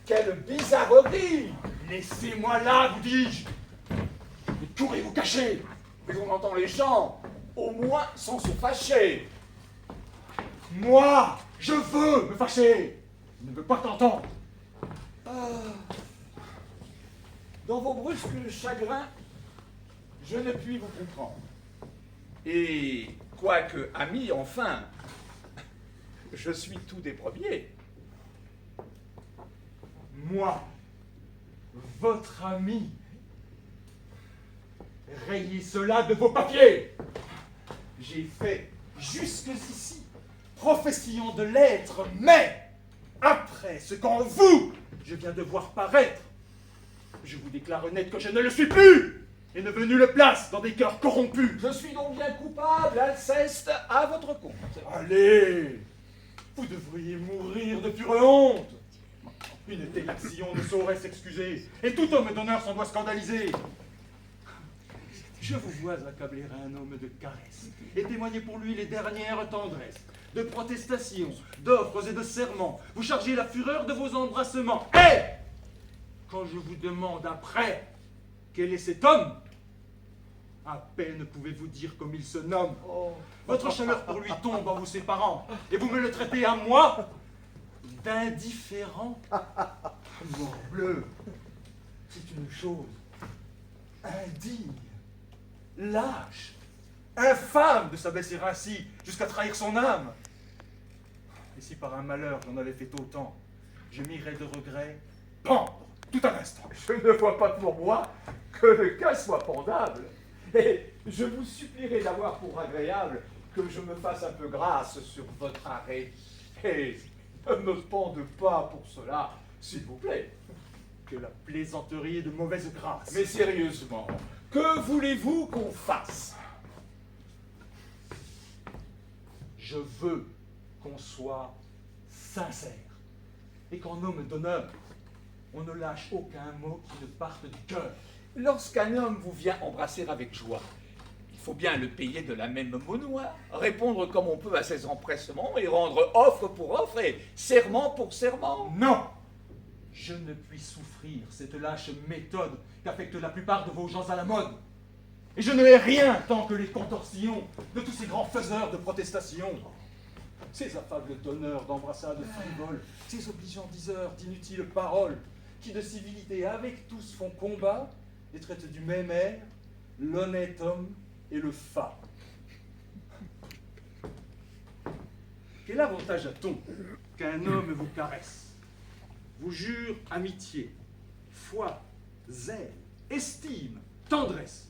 Quelle bizarrerie! Laissez-moi là, vous dis-je. Mais courez vous cacher! Mais on entend les gens, au moins sans se fâcher. Moi, je veux me fâcher. Je ne veux pas t'entendre. Ah. Dans vos brusques chagrins, je ne puis vous comprendre. Et quoique ami, enfin, je suis tout des premiers. Moi, votre ami. Rayez cela de vos papiers. J'ai fait jusqu'ici profession de l'être, mais après ce qu'en vous je viens de voir paraître, je vous déclare net que je ne le suis plus et ne veux nulle place dans des cœurs corrompus. Je suis donc bien coupable, Alceste, à votre compte. Allez, vous devriez mourir de pure honte. Une telle action ne saurait s'excuser, et tout homme d'honneur s'en doit scandaliser. Je vous vois accabler un homme de caresses, et témoigner pour lui les dernières tendresses, de protestations, d'offres et de serments. Vous chargez la fureur de vos embrassements. Et quand je vous demande après quel est cet homme, à peine pouvez-vous dire comme il se nomme. Votre chaleur pour lui tombe en vous séparant, et vous me le traitez à moi d'indifférent. Morbleu, c'est une chose indigne, lâche, infâme de s'abaisser ainsi jusqu'à trahir son âme. Et si par un malheur j'en avais fait autant, je m'irais de regret pendre tout un instant. Je ne vois pas pour moi que le cas soit pendable. Et je vous supplierai d'avoir pour agréable que je me fasse un peu grâce sur votre arrêt. Et ne me pende pas pour cela, s'il vous plaît. Que la plaisanterie est de mauvaise grâce. Mais sérieusement, que voulez-vous qu'on fasse? Je veux qu'on soit sincère et qu'en homme d'honneur, on ne lâche aucun mot qui ne parte du cœur. Lorsqu'un homme vous vient embrasser avec joie, il faut bien le payer de la même monnaie, répondre comme on peut à ses empressements et rendre offre pour offre et serment pour serment. Non! Je ne puis souffrir cette lâche méthode qu'affectent la plupart de vos gens à la mode. Et je ne hais rien tant que les contorsions de tous ces grands faiseurs de protestations. Ces affables donneurs d'embrassades frivoles, ces obligeants diseurs d'inutiles paroles, qui de civilité avec tous font combat et traitent du même air l'honnête homme et le fat. Quel avantage a-t-on qu'un homme vous caresse, vous jure amitié, foi, zèle, estime, tendresse,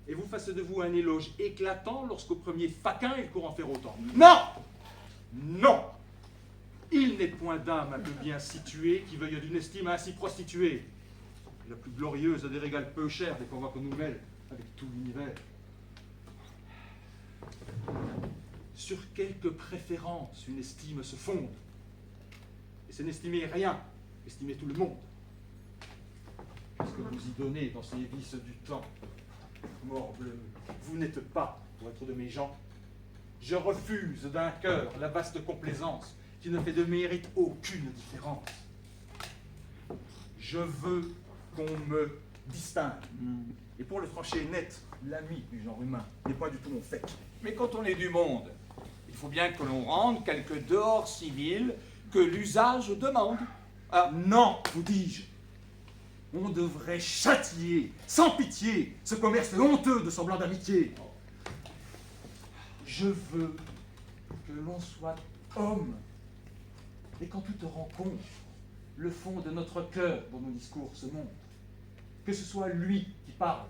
et vous fasse de vous un éloge éclatant lorsqu'au premier faquin il court en faire autant? Non! Non! Il n'est point d'âme un peu bien située qui veuille d'une estime ainsi prostituée. La plus glorieuse a des régals peu chers dès qu'on voit qu'on nous mêle avec tout l'univers. Sur quelques préférences une estime se fonde. Et c'est n'estimer rien, estimer tout le monde. Qu'est-ce que vous y donnez dans ces vices du temps? Morbleu, vous n'êtes pas pour être de mes gens. Je refuse d'un cœur la vaste complaisance qui ne fait de mérite aucune différence. Je veux qu'on me distingue. Et pour le trancher net, l'ami du genre humain n'est pas du tout mon fait. Mais quand on est du monde, il faut bien que l'on rende quelques dehors civils que l'usage demande. Ah non, vous dis-je. On devrait châtier, sans pitié, ce commerce honteux de semblant d'amitié. Je veux que l'on soit homme. Et qu'en toute rencontre, le fond de notre cœur dans nos discours se montre. Que ce soit lui qui parle.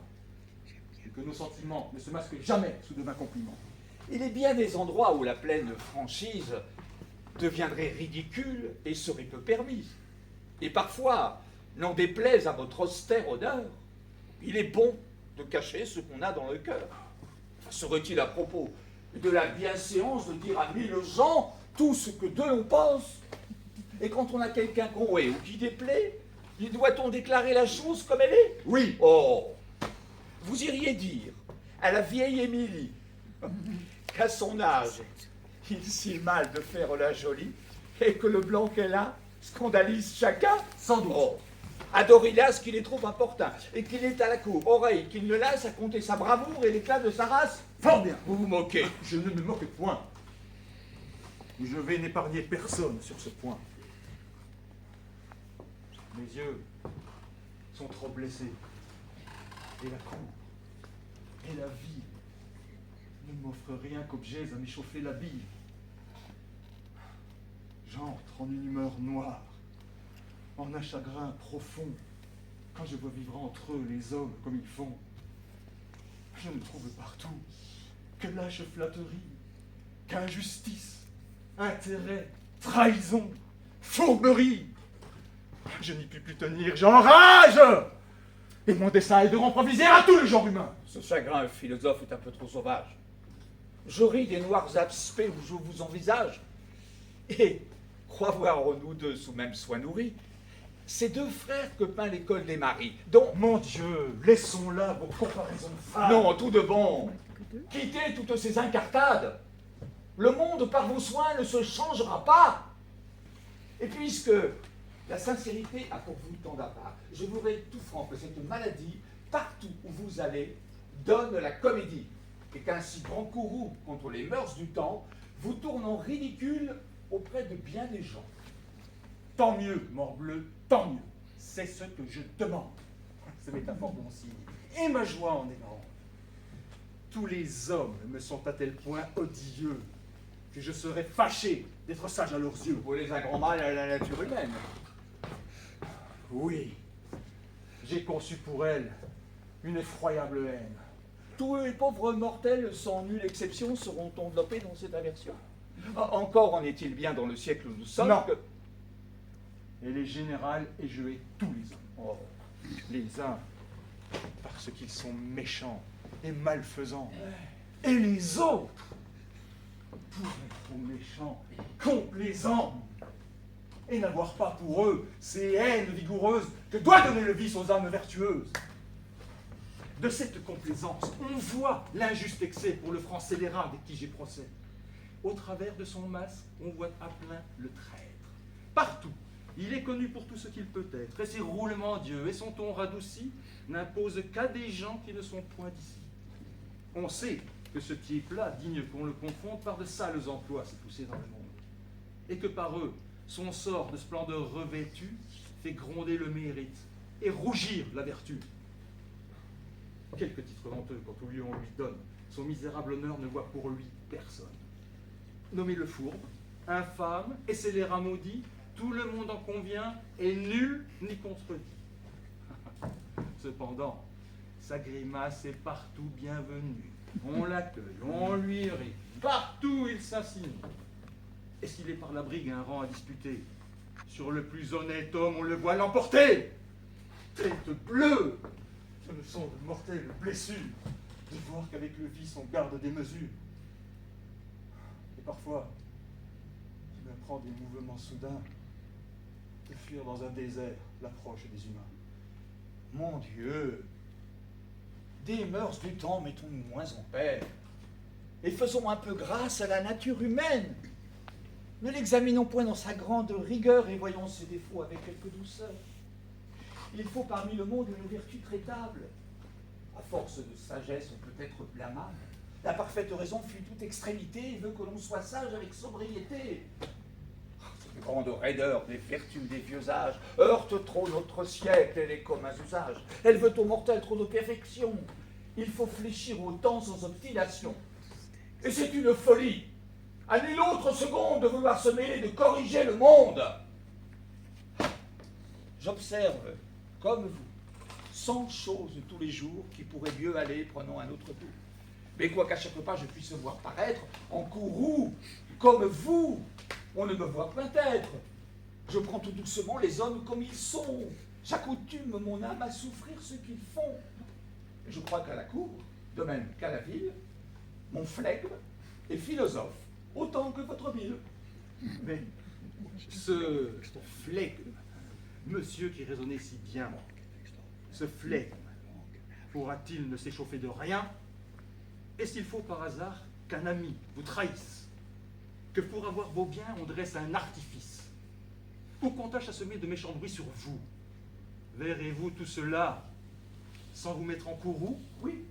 Et que nos sentiments ne se masquent jamais sous de vains compliments. Il est bien des endroits où la pleine franchise deviendrait ridicule et serait peu permise. Et parfois, n'en déplaise à votre austère honneur, il est bon de cacher ce qu'on a dans le cœur. Serait-il à propos de la bienséance de dire à 1000 gens tout ce que d'eux on pense? Et quand on a quelqu'un qu'on hait ou qui déplaît, doit-on déclarer la chose comme elle est? Oui. Oh, vous iriez dire à la vieille Émilie qu'à son âge, il est si mal de faire la jolie et que le blanc qu'elle a scandalise chacun. Sans doute. Oh. À Dorylas qu'il est trop importun, et qu'il est à la cour, oreille qu'il ne laisse à compter sa bravoure et l'éclat de sa race. Fort bien. Vous vous moquez. Je ne me moque point. Je vais n'épargner personne sur ce point. Mes yeux sont trop blessés. Et la cour, et la vie ne m'offrent rien qu'objets à m'échauffer la bile. J'entre en une humeur noire, en un chagrin profond, quand je vois vivre entre eux les hommes comme ils font. Je ne trouve partout que lâche flatterie, qu'injustice, intérêt, trahison, fourberie. Je n'y puis plus tenir, j'enrage! Et mon dessein est de rendre provisaire à tout le genre humain. Ce chagrin philosophe est un peu trop sauvage. Je ris des noirs aspects où je vous envisage, et crois voir en nous deux sous même soin nourris ces deux frères que peint l'école des maris, dont... Mon Dieu, laissons là vos comparaisons vaines. Non, tout de bon. Quittez toutes ces incartades. Le monde, par vos soins, ne se changera pas. Et puisque la sincérité a pour vous tant d'appart, je voudrais tout franc que cette maladie, partout où vous allez, donne la comédie, et qu'un si grand courroux contre les mœurs du temps vous tourne en ridicule auprès de bien des gens. Tant mieux, morbleu, tant mieux. C'est ce que je demande. Ce métaphore bon signe. Et ma joie en est grande. Tous les hommes me sont à tel point odieux que je serais fâché d'être sage à leurs yeux. Vous voulez un grand mal à la nature humaine. Oui, j'ai conçu pour elle une effroyable haine. Tous les pauvres mortels, sans nulle exception, seront enveloppés dans cette aversion. Encore en est-il bien dans le siècle où nous sommes Non. que... Elle est générale et je hais tous les hommes. Oh. Les uns, parce qu'ils sont méchants et malfaisants. Et les autres, pour être méchants, complaisants. Et n'avoir pas pour eux ces haines vigoureuses que doit donner le vice aux âmes vertueuses. De cette complaisance, on voit l'injuste excès pour le franc scélérat avec qui j'ai procès. Au travers de son masque, on voit à plein le traître. Partout, il est connu pour tout ce qu'il peut être, et ses roulements d'yeux et son ton radouci n'imposent qu'à des gens qui ne sont point d'ici. On sait que ce pied plat, digne qu'on le confonde, par de sales emplois s'est poussé dans le monde, et que par eux, son sort de splendeur revêtue fait gronder le mérite et rougir la vertu. Quelque titre venteux, quand au lieu on lui donne, son misérable honneur ne voit pour lui personne. Nommé le fourbe, infâme et scélérat maudit, tout le monde en convient et nul n'y contredit. Cependant, sa grimace est partout bienvenue. On l'accueille, on lui rit, partout il s'insinue. Et s'il est par la brigue un rang à disputer, sur le plus honnête homme on le voit l'emporter. Tête bleue, ce ne sont de mortelles blessures de voir qu'avec le vice on garde des mesures. Et parfois, il me prend des mouvements soudains de fuir dans un désert l'approche des humains. Mon Dieu, des mœurs du temps mettons-nous moins en paix, et faisons un peu grâce à la nature humaine. Ne l'examinons point dans sa grande rigueur et voyons ses défauts avec quelque douceur. Il faut parmi le monde une vertu traitable. À force de sagesse, on peut être blâmable. La parfaite raison fuit toute extrémité et veut que l'on soit sage avec sobriété. Cette grande raideur des vertus des vieux âges heurte trop notre siècle et les communs usages. Elle veut aux mortels trop de perfection. Il faut fléchir au temps sans obstination. Et c'est une folie, à nulle autre seconde, de vouloir se mêler, de corriger le monde. J'observe, comme vous, 100 choses tous les jours qui pourraient mieux aller, prenons un autre tour. Mais quoi qu'à chaque pas je puisse voir paraître en courroux, comme vous, on ne me voit point être. Je prends tout doucement les hommes comme ils sont. J'accoutume mon âme à souffrir ce qu'ils font. Et je crois qu'à la cour, de même qu'à la ville, mon flegme est philosophe, autant que votre ville. Mais ce flegme, monsieur qui raisonnait si bien, ce flegme, pourra-t-il ne s'échauffer de rien? Et s'il faut par hasard qu'un ami vous trahisse, que pour avoir vos biens on dresse un artifice, ou qu'on tâche à semer de méchants bruits sur vous? Verrez-vous tout cela sans vous mettre en courroux? Oui,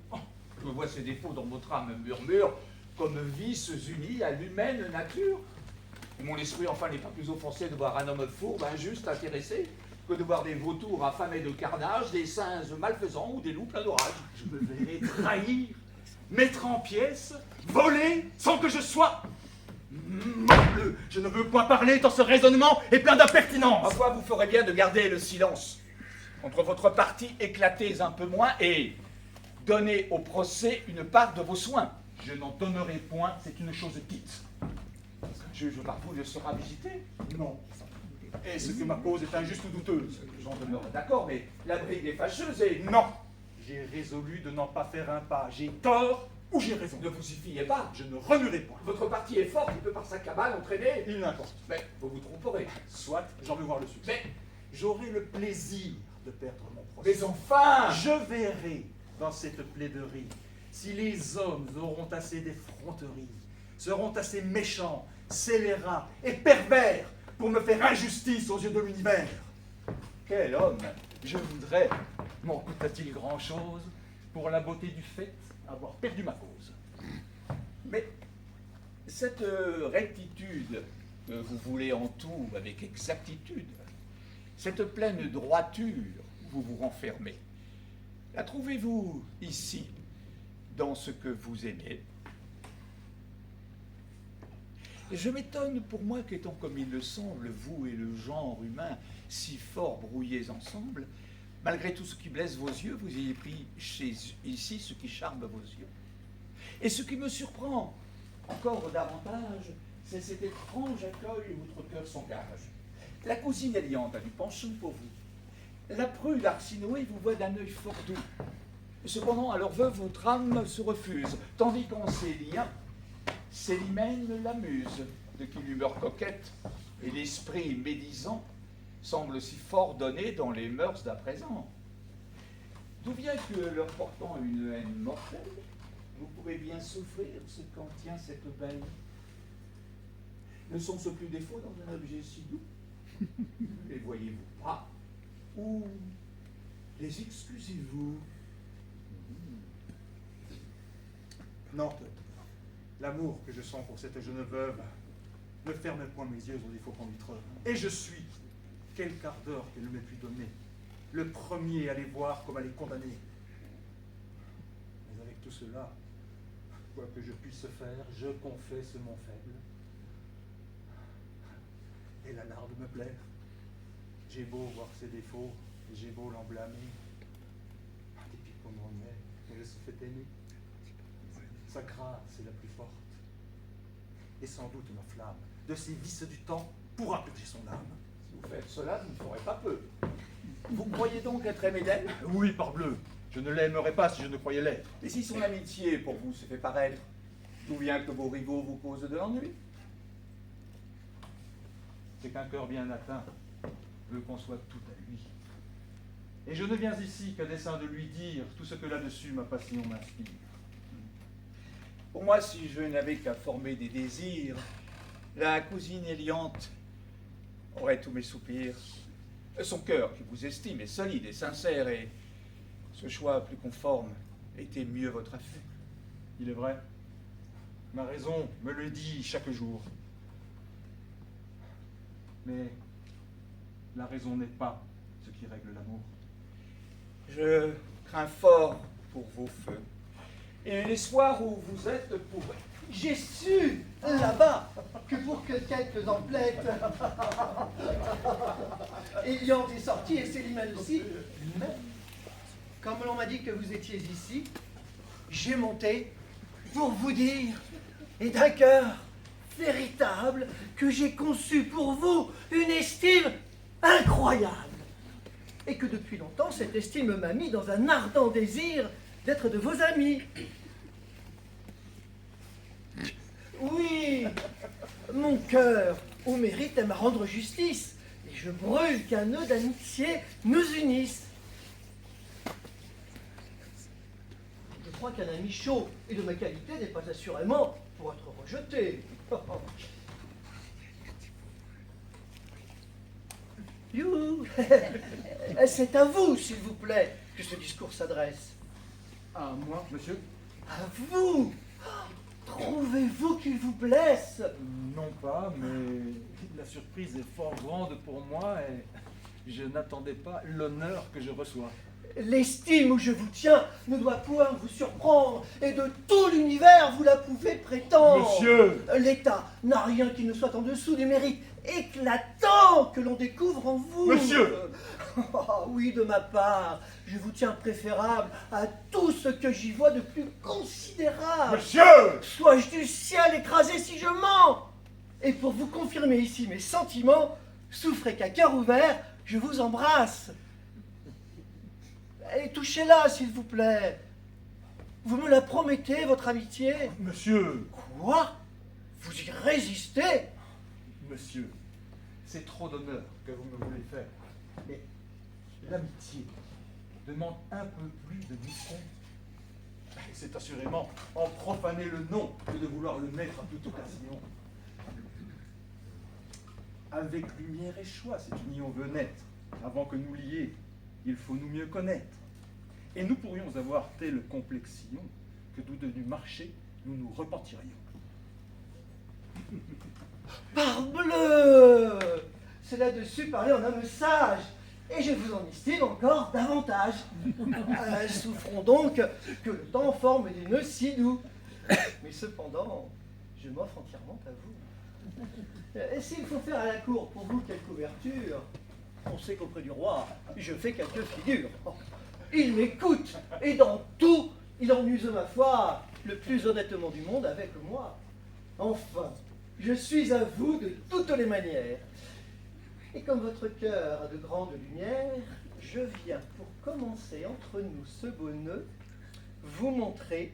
je vois ces défauts dans votre âme murmure comme vices unis à l'humaine nature. Et mon esprit, enfin, n'est pas plus offensé de voir un homme fourbe, injuste, intéressé, que de voir des vautours affamés de carnage, des singes malfaisants ou des loups pleins d'orage. Je me verrai trahir, mettre en pièces, voler, sans que je sois... Morbleu, je ne veux point parler tant ce raisonnement est plein d'impertinence. Ma foi, vous ferez bien de garder le silence. Contre votre parti, éclatez un peu moins et donnez au procès une part de vos soins. Je n'en donnerai point, c'est une chose dite. Un juge par vous le sera visité. Non. Est-ce que ma cause est injuste ou douteuse? J'en demeure d'accord, mais la brigue est fâcheuse et... Non. J'ai résolu de n'en pas faire un pas. J'ai tort ou j'ai raison? Ne vous y fiez pas. Je ne remuerai point. Votre parti est fort, il peut par sa cabale entraîner... Il n'importe. Mais vous vous tromperez. Soit, j'en veux voir le succès. Mais... J'aurai le plaisir de perdre mon procès. Mais enfin... Je verrai dans cette plaiderie si les hommes auront assez d'effronterie, seront assez méchants, scélérats et pervers pour me faire injustice aux yeux de l'univers. Quel homme! Je voudrais, m'en coûta-t-il grand-chose, pour la beauté du fait, avoir perdu ma cause. Mais cette rectitude que vous voulez en tout avec exactitude, cette pleine droiture où vous vous renfermez, la trouvez-vous ici, dans ce que vous aimez? Je m'étonne pour moi qu'étant comme il le semble, vous et le genre humain si fort brouillés ensemble, malgré tout ce qui blesse vos yeux, vous ayez pris ici ce qui charme vos yeux. Et ce qui me surprend encore davantage, c'est cet étrange accueil où votre cœur s'engage. La cousine Eliante a du penchant pour vous. La prude Arsinoé vous voit d'un œil fort doux. Cependant, à leur veuve, votre âme se refuse, tandis qu'en ces liens, Célimène l'amuse, de qui l'humeur coquette et l'esprit médisant semblent si fort donnés dans les mœurs d'à présent. D'où vient que, leur portant une haine mortelle, vous pourrez bien souffrir ce qu'en tient cette belle? Ne sont-ce plus défauts dans un objet si doux? Les voyez-vous pas? Ou les excusez-vous? Non, l'amour que je sens pour cette jeune veuve ne ferme point mes yeux aux défauts qu'on lui treuve. Et je suis, quelque ardeur qu'elle m'ait pu donner, le premier à les voir comme à les condamner. Mais avec tout cela, quoi que je puisse faire, je confesse mon faible. Elle a l'art de me plaire. J'ai beau voir ses défauts, et j'ai beau l'en blâmer. En dépit qu'on en est, elle se fait aimer. Sa grâce est la plus forte. Et sans doute ma flamme, de ces vices du temps, pourra purger son âme. Si vous faites cela, vous ne ferez pas peu. Vous croyez donc être aimé d'elle? Oui, parbleu. Je ne l'aimerais pas si je ne croyais l'être. Et si son amitié pour vous se fait paraître, d'où vient que vos rivaux vous causent de l'ennui? C'est qu'un cœur bien atteint veut qu'on soit tout à lui. Et je ne viens ici qu'à dessein de lui dire tout ce que là-dessus ma passion m'inspire. Pour moi, si je n'avais qu'à former des désirs, la cousine Eliante aurait tous mes soupirs. Son cœur, qui vous estime, est solide et sincère, et ce choix plus conforme était mieux votre affaire. Il est vrai. Ma raison me le dit chaque jour. Mais la raison n'est pas ce qui règle l'amour. Je crains fort pour vos feux. Et les soirs où vous êtes pourrez. J'ai su, là-bas, que pour que quelques emplettes, Eliante est sortie et Célimène aussi, mais comme l'on m'a dit que vous étiez ici, j'ai monté pour vous dire, et d'un cœur véritable, que j'ai conçu pour vous une estime incroyable. Et que depuis longtemps, cette estime m'a mis dans un ardent désir d'être de vos amis. Oui, mon cœur, au mérite, aime à rendre justice, et je brûle qu'un nœud d'amitié nous unisse. Je crois qu'un ami chaud et de ma qualité n'est pas assurément pour être rejeté. You. C'est à vous, s'il vous plaît, que ce discours s'adresse. À moi, monsieur? À vous. Trouvez-vous qu'il vous blesse? Non pas, mais la surprise est fort grande pour moi et je n'attendais pas l'honneur que je reçois. L'estime où je vous tiens ne doit point vous surprendre, et de tout l'univers vous la pouvez prétendre. Monsieur! L'État n'a rien qui ne soit en dessous des mérites éclatants que l'on découvre en vous. Monsieur! Oh, oui, de ma part, je vous tiens préférable à tout ce que j'y vois de plus considérable. Monsieur! Sois-je du ciel écrasé si je mens? Et pour vous confirmer ici mes sentiments, souffrez qu'à cœur ouvert, je vous embrasse. Et touchez-la, s'il vous plaît. Vous me la promettez, votre amitié? Monsieur! Quoi? Vous y résistez? Monsieur, c'est trop d'honneur que vous me voulez faire. Mais l'amitié demande un peu plus de mission. Et c'est assurément en profaner le nom que de vouloir le mettre à toute occasion. Avec lumière et choix, cette union veut naître. Avant que nous lier, il faut nous mieux connaître. Et nous pourrions avoir telle complexion que d'où du marché, nous nous repartirions. Parbleu! C'est là-dessus parler en homme sage, et je vous en estime encore davantage. Souffrons donc que le temps forme des nœuds si doux. Mais cependant, je m'offre entièrement à vous. S'il faut faire à la cour pour vous quelque ouverture, on sait qu'auprès du roi, je fais quelques figures. Il m'écoute, et dans tout, il en use, ma foi, le plus honnêtement du monde avec moi. Enfin, je suis à vous de toutes les manières. Et comme votre cœur a de grandes lumières, je viens, pour commencer entre nous ce beau nœud, vous montrer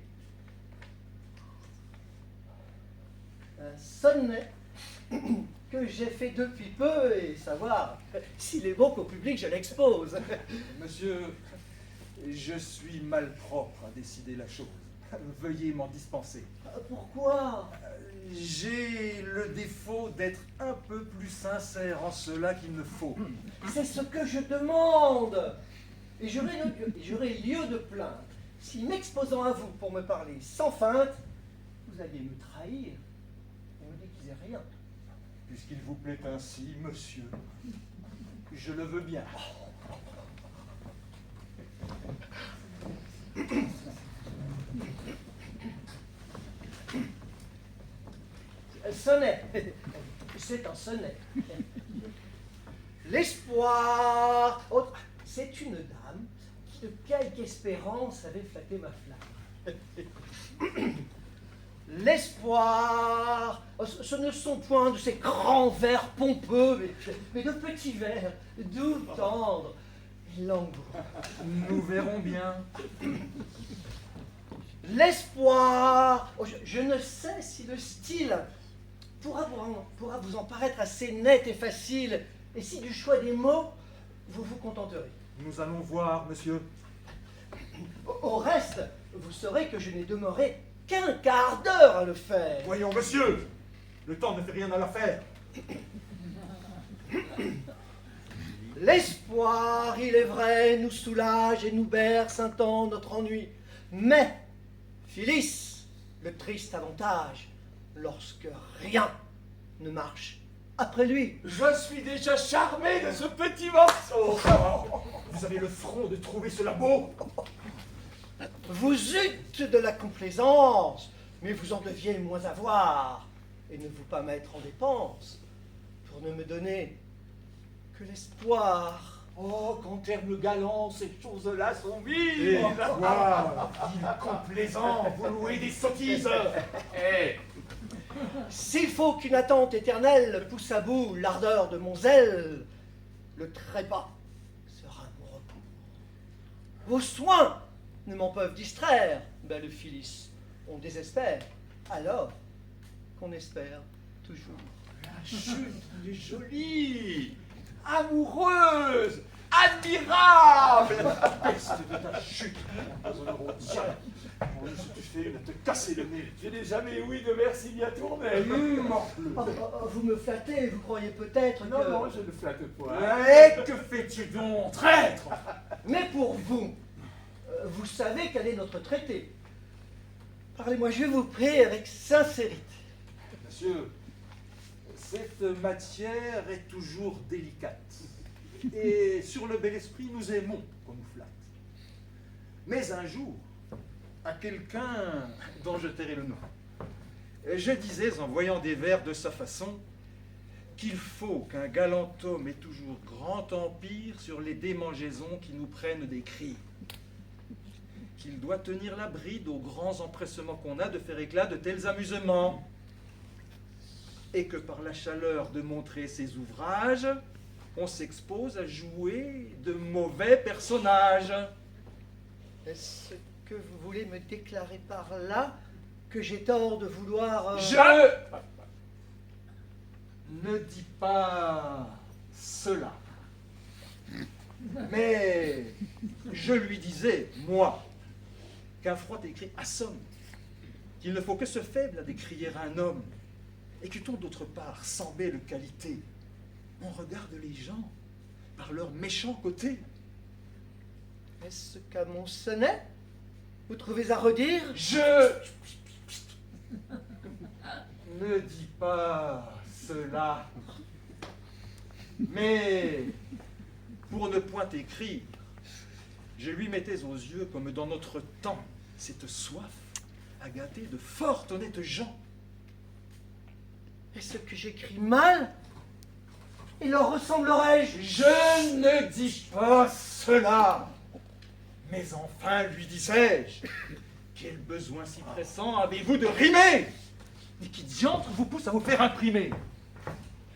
un sonnet que j'ai fait depuis peu et savoir s'il est bon qu'au public je l'expose. Monsieur, je suis malpropre à décider la chose. Veuillez m'en dispenser. Pourquoi? J'ai le défaut d'être un peu plus sincère en cela qu'il ne faut. C'est ce que je demande. Et j'aurais lieu de plainte si, m'exposant à vous pour me parler sans feinte, vous alliez me trahir et me déguiser rien. Puisqu'il vous plaît ainsi, monsieur, je le veux bien. Sonnet. C'est un sonnet. L'espoir. Oh, c'est une dame qui de quelque espérance avait flatté ma flamme. L'espoir. Oh, ce ne sont point de ces grands vers pompeux, mais de petits vers doux, tendres et langoureux. Nous verrons bien. L'espoir. Oh, je ne sais si le style pourra vous en paraître assez net et facile, et si du choix des mots, vous vous contenterez. Nous allons voir, monsieur. Au reste, vous saurez que je n'ai demeuré qu'un quart d'heure à le faire. Voyons, monsieur, le temps ne fait rien à l'affaire. L'espoir, il est vrai, nous soulage et nous berce un temps notre ennui. Mais, Phyllis, le triste avantage, lorsque rien ne marche après lui. Je suis déjà charmé de ce petit morceau. Vous avez le front de trouver cela beau. Vous eûtes de la complaisance, mais vous en deviez moins avoir, et ne vous pas mettre en dépense, pour ne me donner que l'espoir. Oh, qu'en termes galants, ces choses-là sont Et vives. quoi, il complaisant, vous louez des sottises. Eh, S'il faut qu'une attente éternelle pousse à bout l'ardeur de mon zèle, le trépas sera mon repos. Vos soins ne m'en peuvent distraire, belle Phyllis. On désespère, alors qu'on espère toujours. la chute est jolie, amoureuse, admirable. Peste de ta chute, honneur au diable. Oui, si tu fais une à te casser le nez. Je n'ai jamais ouï de merci bien tourné. Morbleu. Vous me flattez, vous croyez peut-être Non, que... non, je ne flatte point. Eh, que fais-tu donc, traître? Mais pour vous, vous savez quel est notre traité. Parlez-moi, je vous prie, avec sincérité. Monsieur, cette matière est toujours délicate. Et sur le bel esprit, nous aimons qu'on nous flatte. Mais un jour, à quelqu'un dont je tairai le nom, je disais en voyant des vers de sa façon qu'il faut qu'un galant homme ait toujours grand empire sur les démangeaisons qui nous prennent des cris. Qu'il doit tenir la bride aux grands empressements qu'on a de faire éclat de tels amusements. Et que par la chaleur de montrer ses ouvrages, on s'expose à jouer de mauvais personnages. Est-ce que vous voulez me déclarer par là que j'ai tort de vouloir... Je ne dis pas cela. Mais je lui disais, moi, qu'un froid écrit assomme, qu'il ne faut que ce faible à décrier un homme, et que tant d'autre part, sans belle qualité, on regarde les gens par leur méchant côté. Est-ce qu'à mon sonnet, vous trouvez à redire? Je ne dis pas cela, mais pour ne point écrire, je lui mettais aux yeux, comme dans notre temps, cette soif à gâter de fort honnêtes gens. Est-ce que j'écris mal? Et leur ressemblerai-je? Je ne dis pas cela, mais enfin lui disais-je, quel besoin si pressant avez-vous de rimer? Et qui diantre vous pousse à vous faire imprimer?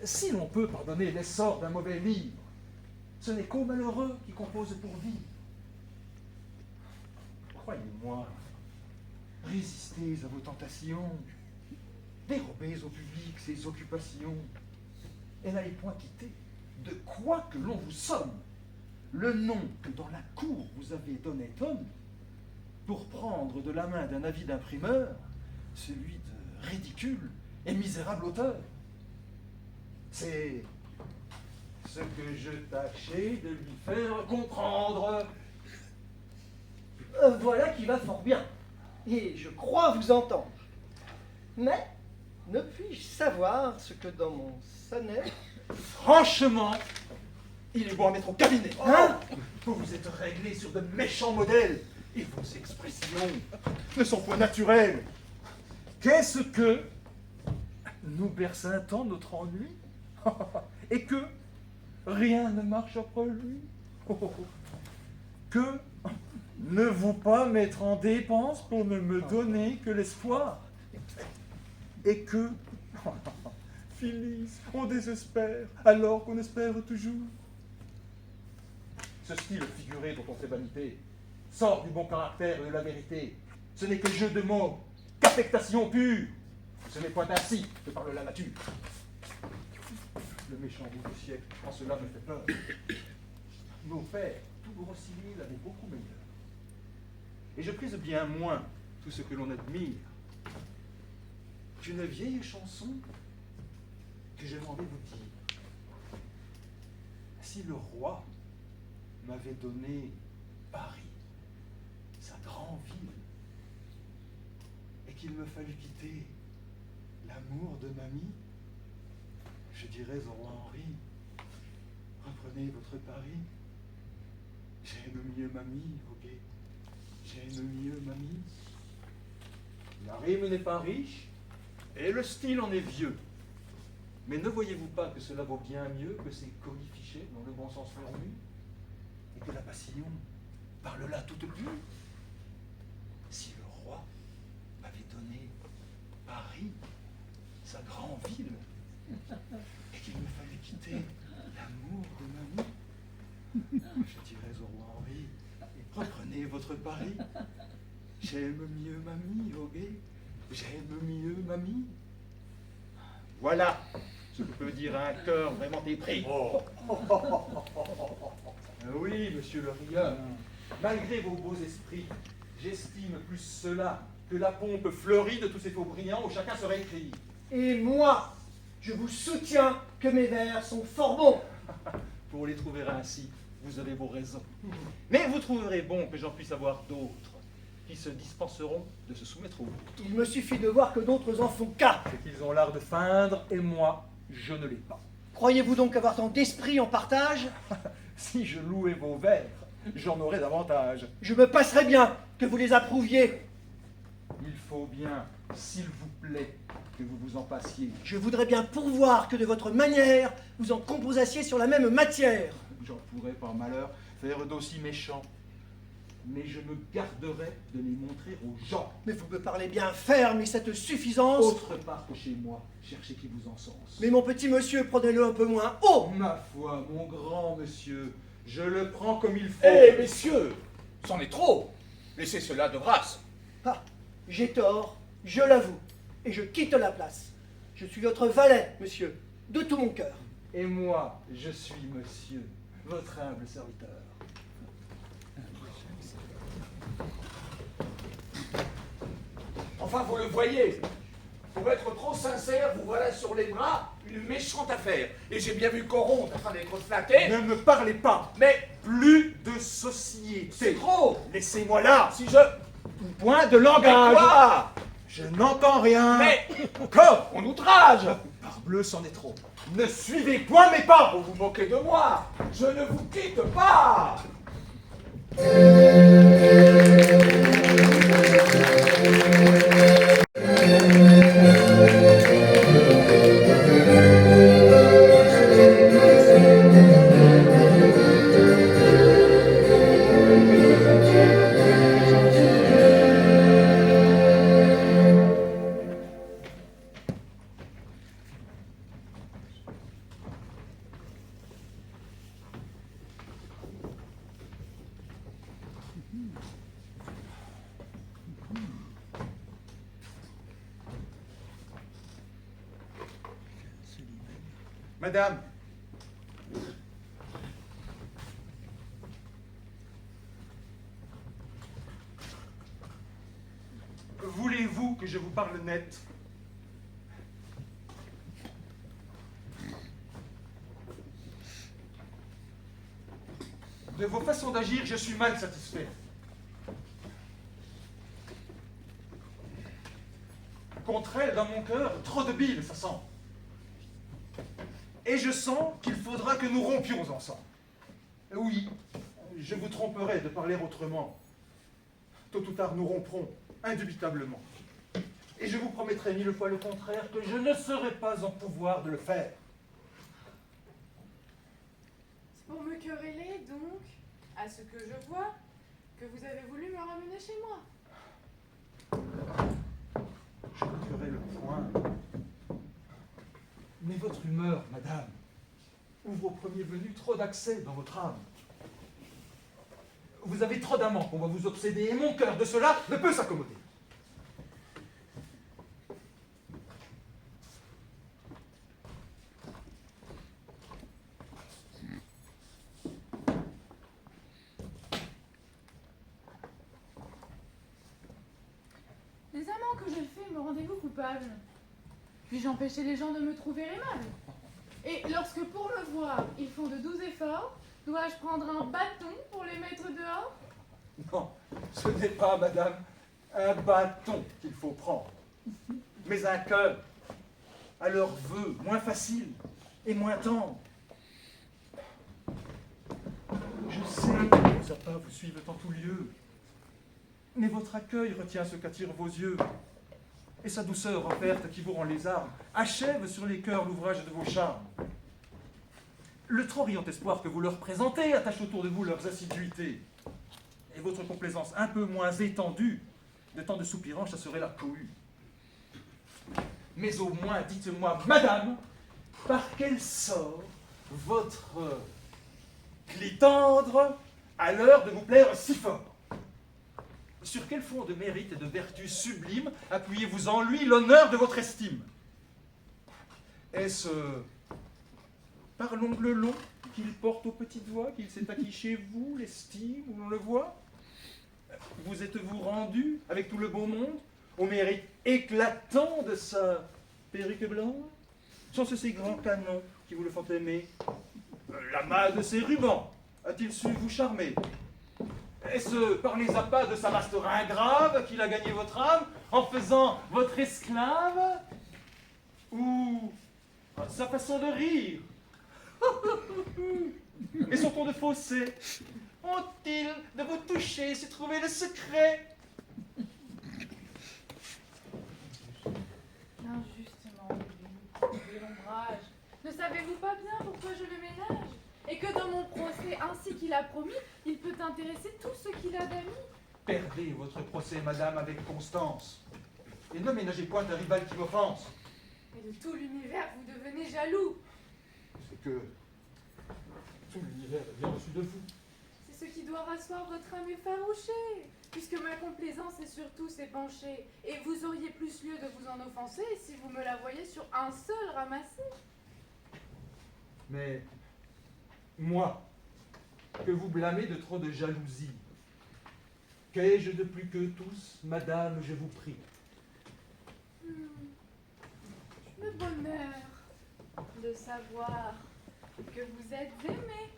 Si l'on peut pardonner l'essor d'un mauvais livre, ce n'est qu'aux malheureux qui composent pour vivre. Croyez-moi, résistez à vos tentations, dérobez au public ses occupations, et n'allez point quitter, de quoi que l'on vous somme, le nom que dans la cour vous avez d'honnête homme, pour prendre de la main d'un avide imprimeur celui de ridicule et misérable auteur. C'est ce que je tâchais de lui faire comprendre. Voilà qui va fort bien, et je crois vous entendre. Mais ne puis-je savoir ce que dans mon sonnet... Franchement, il est bon à mettre au cabinet. Hein? Vous êtes réglé sur de méchants modèles, et vos expressions ne sont point naturelles. Qu'est-ce que nous berce un temps notre ennui, et que rien ne marche après lui? Que ne vous pas mettre en dépense pour ne me donner que l'espoir? Et que, Phyllis, on désespère alors qu'on espère toujours. Ce style figuré dont on fait vanité sort du bon caractère et de la vérité. Ce n'est que jeu de mots, qu'affectation pure. Ce n'est point ainsi que parle la nature. Le méchant bout du siècle, en cela me fait peur. Nos pères, tout gros civil, avaient beaucoup meilleur. Et je prise bien moins tout ce que l'on admire qu'une vieille chanson que je m'en vais vous dire. Si le roi m'avait donné Paris, sa grande ville, et qu'il me fallut quitter l'amour de mamie, je dirais au roi Henri, reprenez votre Paris, j'aime mieux mamie, ok, j'aime mieux mamie. La rime n'est pas riche, et le style en est vieux. Mais ne voyez-vous pas que cela vaut bien mieux que ces colifichets dans le bon sens formule, et que la passion parle là toute pure? Si le roi m'avait donné Paris, sa grande ville, et qu'il me fallait quitter l'amour de mamie, je dirais au roi Henri, reprenez votre Paris, j'aime mieux mamie, ok, j'aime mieux mamie. Voilà ce que peut dire un cœur vraiment épris. Oui, monsieur le rieur, malgré vos beaux esprits, J'estime plus cela que la pompe fleurie de tous ces faux brillants où chacun se réécrit. Et moi, je vous soutiens que mes vers sont fort bons. Pour les trouver ainsi, vous avez vos raisons. Mais vous trouverez bon que j'en puisse avoir d'autres qui se dispenseront de se soumettre aux vôtres. Il me suffit de voir que d'autres en font cas. C'est qu'ils ont l'art de feindre, et moi, je ne l'ai pas. Croyez-vous donc avoir tant d'esprit en partage? Si je louais vos vers, j'en aurais davantage. Je me passerais bien que vous les approuviez. Il faut bien, s'il vous plaît, que vous vous en passiez. Je voudrais bien pourvoir que de votre manière, vous en composassiez sur la même matière. J'en pourrais, par malheur, faire d'aussi méchants. Mais je me garderai de les montrer aux gens. Mais vous me parlez bien ferme et cette suffisance. Autre part que chez moi, cherchez qui vous encense. Mais mon petit monsieur, prenez-le un peu moins haut. Ma foi, mon grand monsieur, je le prends comme il faut. Eh, messieurs, c'en est trop. Laissez cela de grâce. Ah, j'ai tort, je l'avoue, et je quitte la place. Je suis votre valet, monsieur, de tout mon cœur. Et moi, je suis monsieur, votre humble serviteur. Enfin, vous le voyez, pour être trop sincère, vous voilà sur les bras une méchante affaire. Et j'ai bien vu Coron afin d'être flatté. Ne me parlez pas, Mais plus de société. c'est trop. Laissez-moi là. Si je... Point de Mais langage. quoi? Je n'entends rien. Mais Encore. on outrage. Parbleu, c'en est trop. Ne suivez point mes pas. Vous vous moquez de moi. Je ne vous quitte pas. Madame, voulez-vous que je vous parle net? De vos façons d'agir, je suis mal satisfait. Contre elle, dans mon cœur, trop de bile, ça sent. Et je sens qu'il faudra que nous rompions ensemble. Oui, je vous tromperai de parler autrement. Tôt ou tard, nous romprons, indubitablement. Et je vous promettrai mille fois le contraire, que je ne serai pas en pouvoir de le faire. C'est pour me quereller, donc, à ce que je vois, que vous avez voulu me ramener chez moi. Je vous ferai le point. Mais votre humeur, madame, ouvre au premier venu trop d'accès dans votre âme. Vous avez trop d'amants qu'on va vous obséder, et mon cœur de cela ne peut s'accommoder. Les amants que j'ai faits me rendez-vous coupable? Puis-je empêcher les gens de me trouver aimable? Et lorsque pour me voir, ils font de doux efforts, dois-je prendre un bâton pour les mettre dehors? Non, ce n'est pas, madame, un bâton qu'il faut prendre, mais un cœur, à leurs vœux, moins facile et moins tendre. Je sais que vos appas vous suivent en tout lieu, mais votre accueil retient ce qu'attirent vos yeux, et sa douceur offerte qui vous rend les armes achève sur les cœurs l'ouvrage de vos charmes. Le trop riant espoir que vous leur présentez attache autour de vous leurs assiduités, et votre complaisance un peu moins étendue, de tant de soupirants chasserait la cohue. Mais au moins, dites-moi, madame, par quel sort votre clitandre a l'heure de vous plaire si fort? Sur quel fond de mérite et de vertu sublime appuyez-vous en lui l'honneur de votre estime? Est-ce par l'ongle long qu'il porte aux petites voix qu'il s'est acquis chez vous l'estime où l'on le voit? Vous êtes-vous rendu avec tout le beau monde au mérite éclatant de sa perruque blanche? Sont-ce ces grands canons qui vous le font aimer? L'amas de ses rubans a-t-il su vous charmer? Est-ce par les appâts de sa vaste ringrave qu'il a gagné votre âme en faisant votre esclave? Ou sa façon de rire? Et son ton de fausset? Ont-ils de vous toucher su trouver le secret? Injustement, de l'ombrage. Ne savez-vous pas bien pourquoi je le ménage? Et que dans mon procès, ainsi qu'il a promis, il peut intéresser tout ce qu'il a d'amis. Perdez votre procès, madame, avec constance. Et ne ménagez point un rival qui m'offense. Et de tout l'univers, vous devenez jaloux. C'est que tout l'univers est bien reçu de vous. C'est ce qui doit rasseoir votre âme effarouchée, puisque ma complaisance est surtout s'épancher. Et vous auriez plus lieu de vous en offenser si vous me la voyez sur un seul ramassé. Mais moi, que vous blâmez de trop de jalousie, qu'ai-je de plus que tous, madame, je vous prie? Le bonheur de savoir que vous êtes aimé.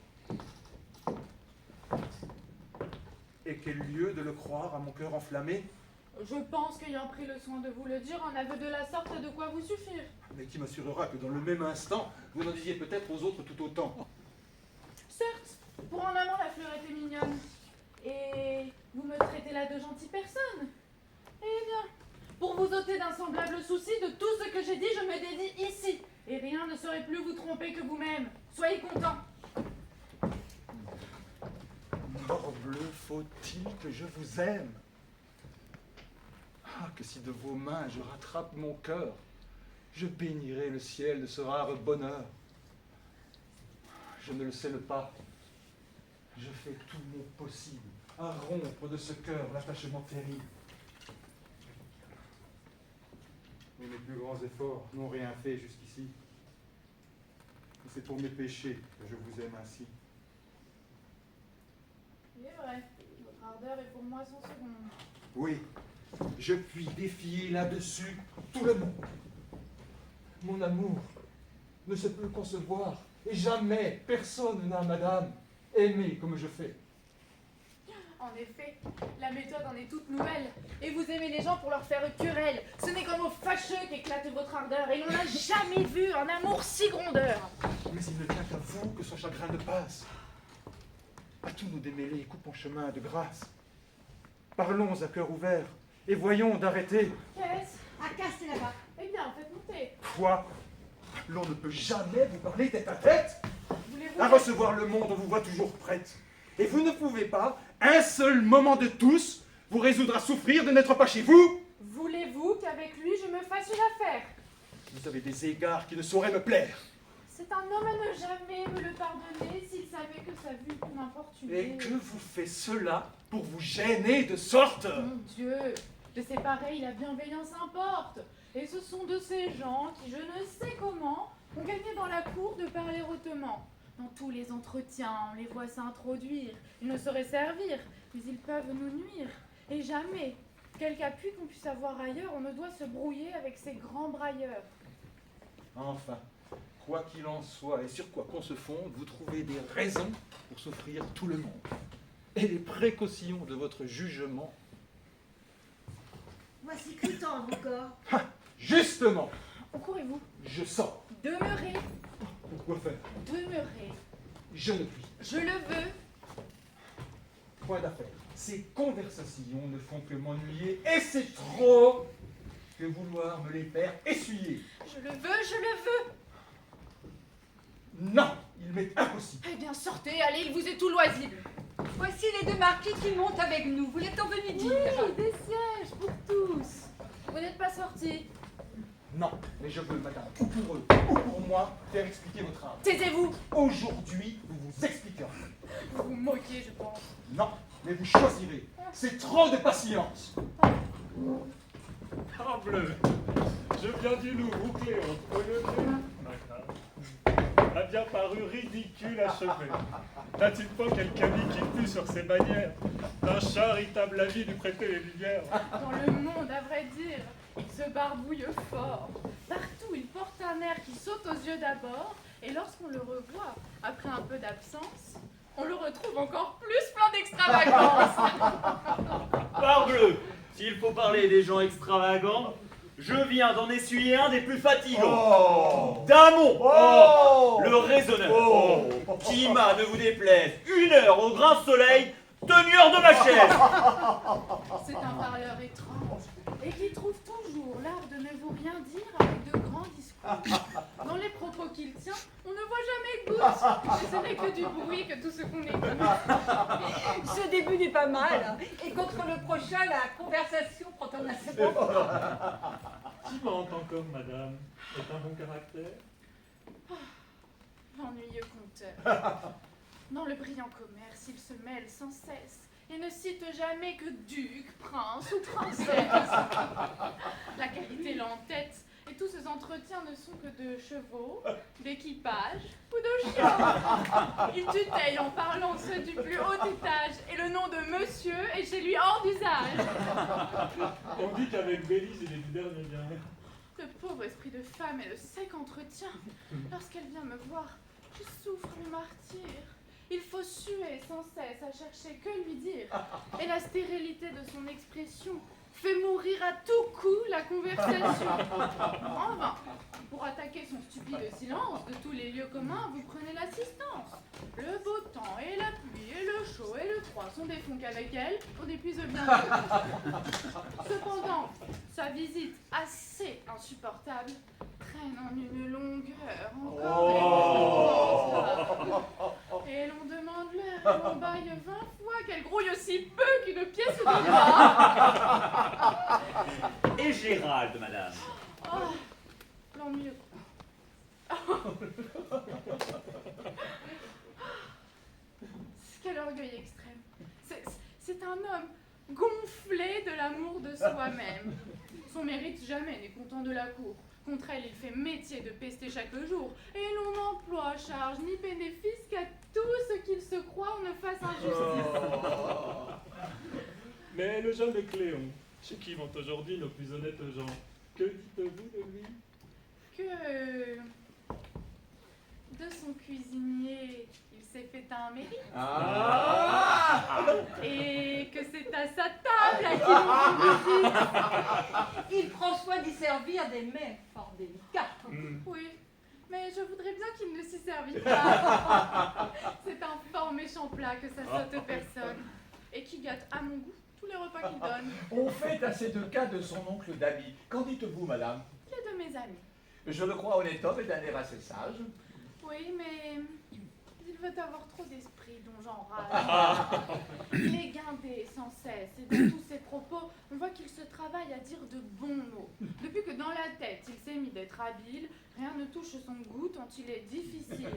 Et quel lieu de le croire à mon cœur enflammé? Je pense qu'ayant pris le soin de vous le dire, un aveu de la sorte est de quoi vous suffire. Mais qui m'assurera que dans le même instant, vous en disiez peut-être aux autres tout autant? Certes, pour en amont, la fleur était mignonne. Et vous me traitez là de gentille personne. Eh bien, pour vous ôter d'un semblable souci, de tout ce que j'ai dit, je me dédie ici. Et rien ne saurait plus vous tromper que vous-même. Soyez content. Morbleu, faut-il que je vous aime? Ah, que si de vos mains je rattrape mon cœur, je bénirai le ciel de ce rare bonheur. Je ne le scelle pas. Je fais tout mon possible à rompre de ce cœur l'attachement terrible. Mais mes plus grands efforts n'ont rien fait jusqu'ici. Et c'est pour mes péchés que je vous aime ainsi. Il est vrai, votre ardeur est pour moi sans seconde. Oui, je puis défier là-dessus tout le monde. Mon amour ne se peut concevoir, et jamais personne n'a, madame, aimé comme je fais. En effet, la méthode en est toute nouvelle. Et vous aimez les gens pour leur faire querelle. Ce n'est qu'en mots fâcheux qu'éclate votre ardeur. Et l'on n'a jamais vu un amour si grondeur. Mais il ne tient qu'à vous que son chagrin ne passe. À tous nous démêler, coupons chemin de grâce. Parlons à cœur ouvert, et voyons d'arrêter. Qu'est-ce? À casser là-bas. Eh bien, faites monter. Quoi? L'on ne peut jamais vous parler tête à tête. Voulez-vous... À recevoir le monde, on vous voit toujours prête. Et vous ne pouvez pas, un seul moment de tous, vous résoudre à souffrir de n'être pas chez vous. Voulez-vous qu'avec lui je me fasse une affaire? Vous avez des égards qui ne sauraient me plaire. C'est un homme à ne jamais me le pardonner s'il savait que sa vue peut m'importuner. Et que vous fait cela pour vous gêner de sorte? Mon Dieu, de ces pareils, la bienveillance importe. Et ce sont de ces gens qui, je ne sais comment, ont gagné dans la cour de parler hautement. Dans tous les entretiens, on les voit s'introduire. Ils ne sauraient servir, mais ils peuvent nous nuire. Et jamais, quelque appui qu'on puisse avoir ailleurs, on ne doit se brouiller avec ces grands brailleurs. Enfin, quoi qu'il en soit et sur quoi qu'on se fonde, vous trouvez des raisons pour souffrir tout le monde. Et les précautions de votre jugement. Voici plus tendre encore. Ah, justement, Où courez-vous? je sors. Demeurez, Pourquoi faire? demeurez. Je ne puis. Je le veux. Point d'affaire. Ces conversations ne font que m'ennuyer, et c'est trop que vouloir me les faire essuyer. Je le veux, je le veux. Non, il m'est impossible. Eh bien, sortez, allez, il vous est tout loisible. Voici les deux marquis qui montent avec nous. Vous l'êtes venu dire. Oui, des sièges pour tous. Vous n'êtes pas sortis. Non, mais je veux, madame, ou pour eux, ou pour moi, faire expliquer votre âme. Taisez-vous. Aujourd'hui, vous vous expliquerez. Vous vous moquez, je pense. Non, mais vous choisirez. C'est trop de patience. Parbleu, je viens du loup bouclé entre les deux. m'a bien paru ridicule à chevet. N'a-t-il pas quelque ami qui pue sur ses bannières d'un charitable avis lui prêter les lumières? Dans le monde, à vrai dire, il se barbouille fort. Partout, il porte un air qui saute aux yeux d'abord, et lorsqu'on le revoit, après un peu d'absence, on le retrouve encore plus plein d'extravagance. Parbleu, s'il faut parler des gens extravagants, je viens d'en essuyer un des plus fatigants. Damon, le raisonneur, qui m'a, ne vous déplaise, 1 heure au grand soleil, tenu hors de ma chaise. C'est un parleur étrange, et qui trouve toujours l'art de ne vous rien dire avec de grands discours. Dans les propos qu'il tient, on ne voit jamais goutte, et ce n'est que du bruit que tout ce qu'on écoute. Ce début n'est pas mal. Et contre le prochain, la conversation prend un ascendant. Qui encore, madame, est un bon caractère? L'ennuyeux conteur. Dans le brillant commerce, il se mêle sans cesse et ne cite jamais que duc, prince ou princesse. La qualité l'entête et tous ses entretiens ne sont que de chevaux, d'équipage ou de chiens. Il tutoie en parlant ceux du plus haut étage et le nom de monsieur est chez lui hors d'usage. On dit qu'avec Bélise, il est du dernier bien. Le pauvre esprit de femme et le sec entretien. Lorsqu'elle vient me voir, je souffre le martyre. Il faut suer sans cesse à chercher que lui dire. Et la stérilité de son expression fait mourir à tout coup la conversation. En vain, pour attaquer son stupide silence, de tous les lieux communs, vous prenez l'assistance. Le beau temps et la pluie et le chaud et le froid sont des fonds qu'avec elle, on épuise bientôt. Cependant, sa visite assez insupportable traîne en une longueur encore. Et l'on demande l'heure, et l'on baille 20 fois qu'elle grouille aussi peu qu'une pièce de gras. Et Gérald, madame. Oh, l'ennuyeux. Quel orgueil extrême. C'est un homme gonflé de l'amour de soi-même. Son mérite jamais n'est content de la cour. Contre elle, il fait métier de pester chaque jour. Et l'on n'emploie charge ni bénéfice qu'à tout ce qu'il se croit on ne fasse injustice. Mais le jeune Cléon, chez qui vont aujourd'hui nos plus honnêtes gens, que dites-vous de lui? Que de son cuisinier, il s'est fait un mérite. Et que c'est à sa table à qui l'on visite. Il prend soin d'y servir des mets fort délicats. Oui, mais je voudrais bien qu'il ne s'y servît pas. C'est un fort méchant plat que ça saute personne. Et qui gâte à mon goût tous les repas qu'il donne. On fait à ces 2 cas de son oncle d'ami. Qu'en dites-vous, madame? Il est de mes amis. Je le crois honnête homme et d'un air assez sage. Oui, mais il veut avoir trop d'esprit dont j'en rage. Il est guindé sans cesse et dans tous ses propos, on voit qu'il se travaille à dire de bons mots. Depuis que dans la tête, il s'est mis d'être habile, rien ne touche son goût tant il est difficile.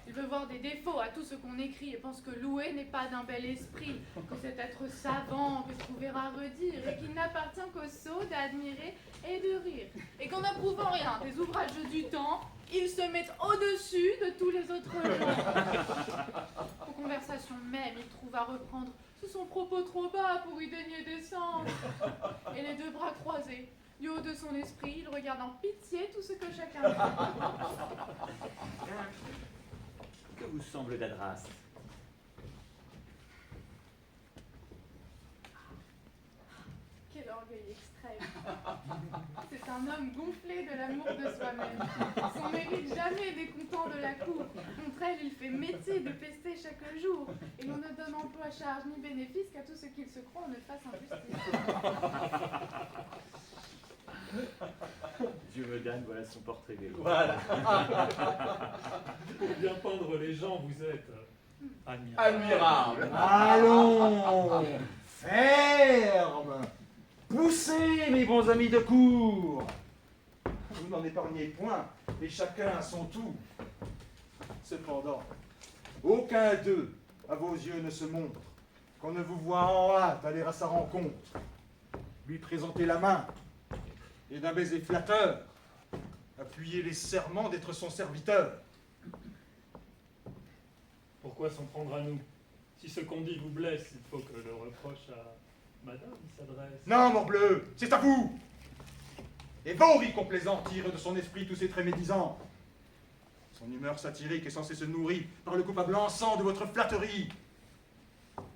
Il veut voir des défauts à tout ce qu'on écrit et pense que louer n'est pas d'un bel esprit, que c'est être savant, que trouver à redire et qu'il n'appartient qu'aux sots d'admirer et de rire. Et qu'en n'approuvant rien des ouvrages du temps, ils se mettent au-dessus de tous les autres gens. Aux conversations même, il trouve à reprendre sous son propos trop bas pour y daigner descendre. Et les 2 bras croisés, du haut de son esprit, il regarde en pitié tout ce que chacun fait. Que vous semble d'Adras? Quel orgueil extrême. C'est un homme gonflé de l'amour de soi-même. Son mérite jamais n'est content de la cour. Contre elle, il fait métier de pester chaque jour. Et l'on ne donne emploi, charge ni bénéfice qu'à tout ce qu'il se croit on ne fasse injustice. Dieu me donne, voilà son portrait vélo. Voilà. Pour bien peindre les gens, vous êtes admirable. Admirable. Allons, ferme. Poussez, mes bons amis de cour. Vous n'en épargnez point, et chacun à son tour. Cependant, aucun d'eux, à vos yeux, ne se montre, qu'on ne vous voit en hâte aller à sa rencontre, lui présenter la main, et d'un baiser flatteur, appuyer les serments d'être son serviteur. pourquoi s'en prendre à nous? Si ce qu'on dit vous blesse, il faut que le reproche à madame s'adresse. Non, morbleu, c'est à vous. Et vos rires complaisants tirent de son esprit tous ses traits médisants. Son humeur satirique est censée se nourrir par le coupable encens de votre flatterie.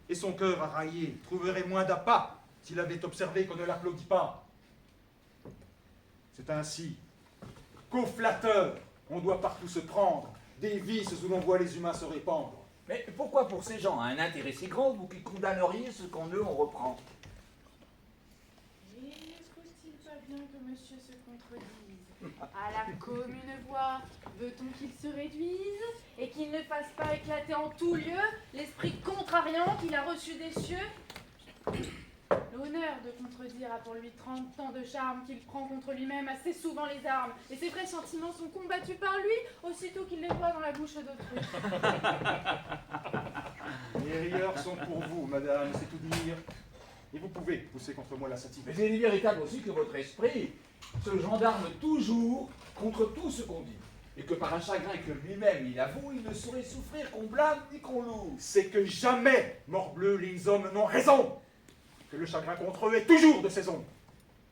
Et son cœur arraillé trouverait moins d'appât s'il avait observé qu'on ne l'applaudit pas. C'est ainsi qu'aux flatteurs, on doit partout se prendre des vices où l'on voit les humains se répandre. Mais pourquoi pour ces gens un intérêt si grand, vous qui condamneriez ce qu'en eux on reprend? Et ne trouve-t-il pas bien que monsieur se contredise? À la commune voix, veut-on qu'il se réduise et qu'il ne fasse pas éclater en tout lieu l'esprit contrariant qu'il a reçu des cieux? L'honneur de contredire a pour lui 30 ans de charme qu'il prend contre lui-même assez souvent les armes, et ses vrais sentiments sont combattus par lui aussitôt qu'il les voit dans la bouche d'autrui. Les rieurs sont pour vous, madame, c'est tout dire. Et vous pouvez pousser contre moi la satire. Mais il est véritable aussi que votre esprit se gendarme toujours contre tout ce qu'on dit, et que par un chagrin que lui-même il avoue, il ne saurait souffrir qu'on blâme ni qu'on loue. C'est que jamais, morbleu, les hommes n'ont raison. Que le chagrin contre eux est toujours de saison.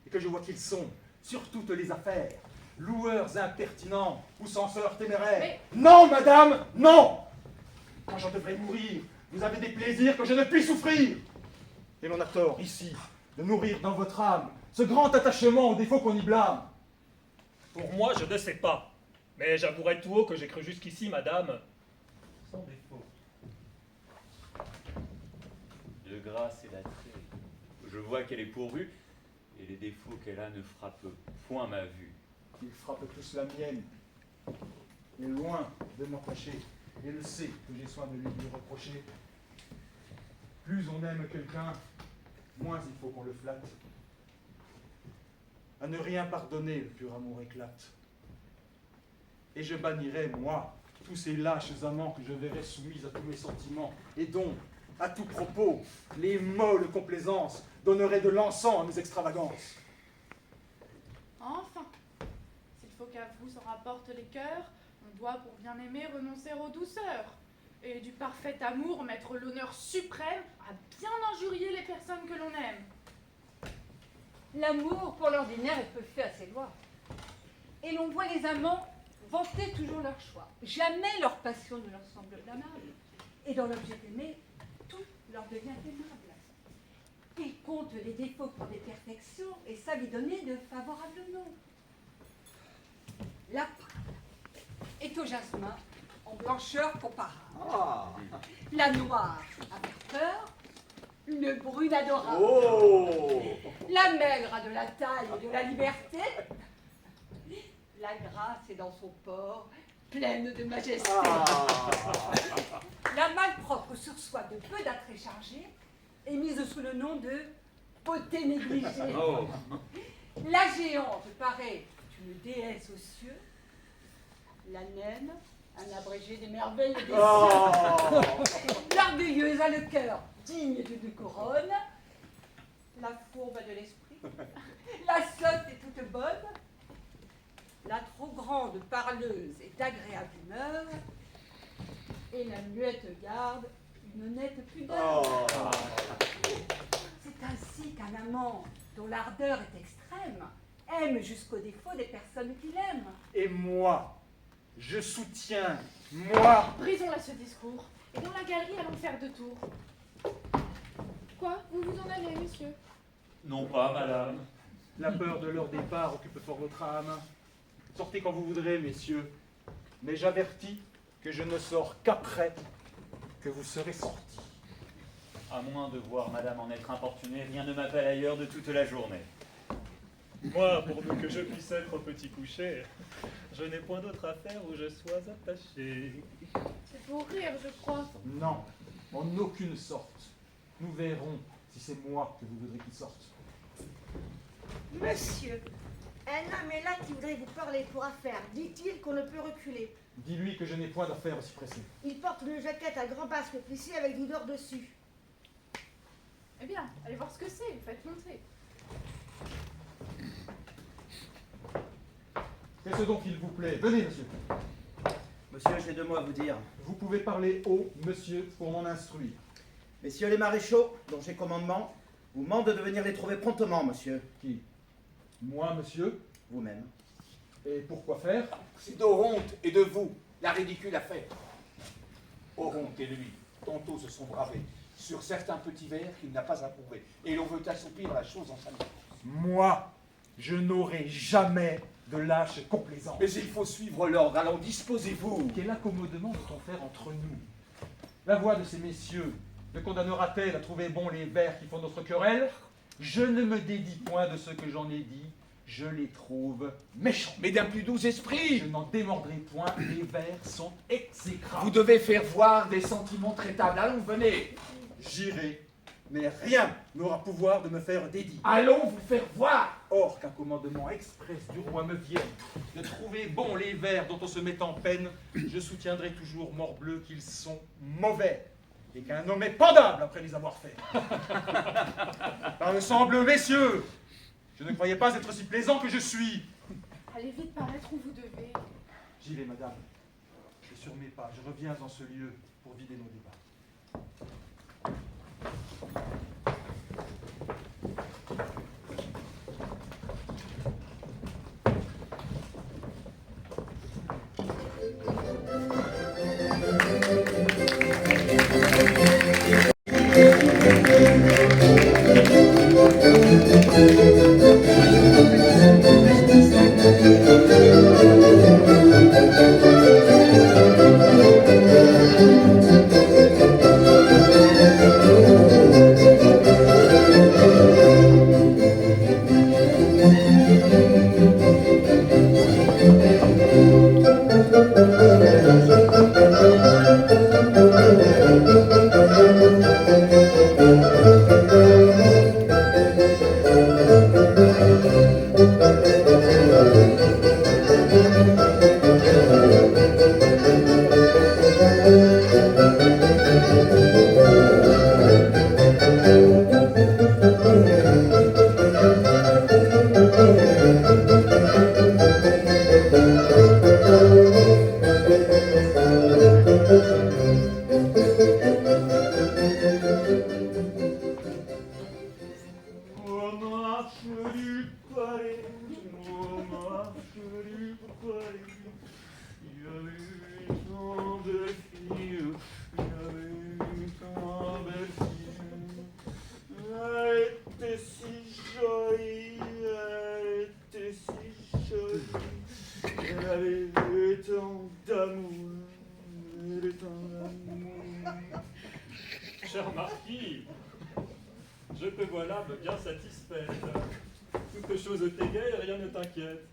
Et que je vois qu'ils sont, sur toutes les affaires, loueurs impertinents ou censeurs téméraires. Mais- Non, madame, non. Quand je devrais mourir, vous avez des plaisirs que je ne puis souffrir. Et l'on a tort, ici, de nourrir dans votre âme ce grand attachement aux défauts qu'on y blâme. Pour moi, je ne sais pas. Mais j'avouerai tout haut que j'ai cru jusqu'ici, madame, sans défaut. De grâce et d'attrait, je vois qu'elle est pourvue, et les défauts qu'elle a ne frappent point ma vue. Ils frappent tous la mienne. Et loin de m'empêcher, et le sait que j'ai soin de lui reprocher. Plus on aime quelqu'un, moins il faut qu'on le flatte. À ne rien pardonner, le pur amour éclate. Et je bannirai, moi, tous ces lâches amants que je verrai soumis à tous mes sentiments, et dont, à tout propos, les molles complaisances donneraient de l'encens à mes extravagances. Enfin, s'il faut qu'à vous s'en rapportent les cœurs, on doit pour bien aimer renoncer aux douceurs, et du parfait amour mettre l'honneur suprême à bien injurier les personnes que l'on aime. L'amour, pour l'ordinaire, est peu fait à ses lois. Et l'on voit les amants vanter toujours leur choix. Jamais leur passion ne leur semble blâmable. Et dans l'objet aimé, tout leur devient aimable. Ils comptent les défauts pour des perfections et savent y donner de favorables noms. La pâle est au jasmin en blancheur comparable. Ah. La noire a peur, le brune adorable. Oh. La maigre a de la taille et de la liberté. La grasse est dans son port, pleine de majesté. La malpropre sur soi de peu d'attraits chargés est mise sous le nom de beauté négligée. Oh. La géante paraît une déesse aux cieux. La naine, un abrégé des merveilles des cieux. L'orgueilleuse a le cœur digne d'une couronne. La fourbe a de l'esprit. La sotte est toute bonne. La trop grande parleuse est d'agréable humeur. Et la muette garde une honnête pudeur. C'est ainsi qu'un amant dont l'ardeur est extrême aime jusqu'au défaut des personnes qu'il aime. Et moi, je soutiens, moi, Brisons là ce discours, et dans la galerie allons faire 2 tours. Quoi? Vous vous en allez, monsieur? Non pas, madame. la peur de leur départ occupe fort votre âme. Sortez quand vous voudrez, messieurs, mais j'avertis que je ne sors qu'après que vous serez sortis. À moins de voir madame en être importunée, rien ne m'appelle ailleurs de toute la journée. Moi, pourvu que je puisse être au petit coucher, je n'ai point d'autre affaire où je sois attaché. C'est pour rire, je crois. Non, en aucune sorte. Nous verrons si c'est moi que vous voudrez qu'il sorte. Monsieur, un homme est là qui voudrait vous parler pour affaire. Dit-il qu'on ne peut reculer. Dis-lui que je n'ai point d'affaires aussi pressées. Il porte une jaquette à grand basque plissée avec du dor dessus. Eh bien, allez voir ce que c'est, faites montrer. Qu'est-ce donc il vous plaît? Venez, monsieur. Monsieur, j'ai 2 mots à vous dire. Vous pouvez parler haut, monsieur, pour m'en instruire. Messieurs les maréchaux, dont j'ai commandement, vous mandent de venir les trouver promptement, monsieur. Qui? Moi, monsieur? Vous-même. Et pourquoi faire? C'est d'Oronte et de vous, la ridicule affaire. Oronte et lui, tantôt se sont bravés sur certains petits vers qu'il n'a pas approuvés, et l'on veut assoupir la chose en sa naissance. Moi, je n'aurai jamais de lâche complaisance. Mais il faut suivre l'ordre, allons, disposez-vous. Quel accommodement doit-on faire entre nous? La voix de ces messieurs me condamnera-t-elle à trouver bon les vers qui font notre querelle? Je ne me dédie point de ce que j'en ai dit, je les trouve méchants. Mais d'un plus doux esprit. Je n'en démordrai point, les vers sont exécrables. Vous devez faire voir des sentiments traitables, allons, venez. J'irai, mais rien n'aura pouvoir de me faire dédire. Allons vous faire voir. Or qu'un commandement express du roi me vienne de trouver bon les vers dont on se met en peine, je soutiendrai toujours morbleu qu'ils sont mauvais, et qu'un homme est pendable après les avoir faits. Par le sang bleu, messieurs, je ne croyais pas être si plaisant que je suis. Allez vite paraître où vous devez. J'y vais, madame. Je suis sur mes pas, je reviens en ce lieu pour vider nos débats. Cher marquis, je te vois là bien satisfaite. Toute chose t'égaye, rien ne t'inquiète.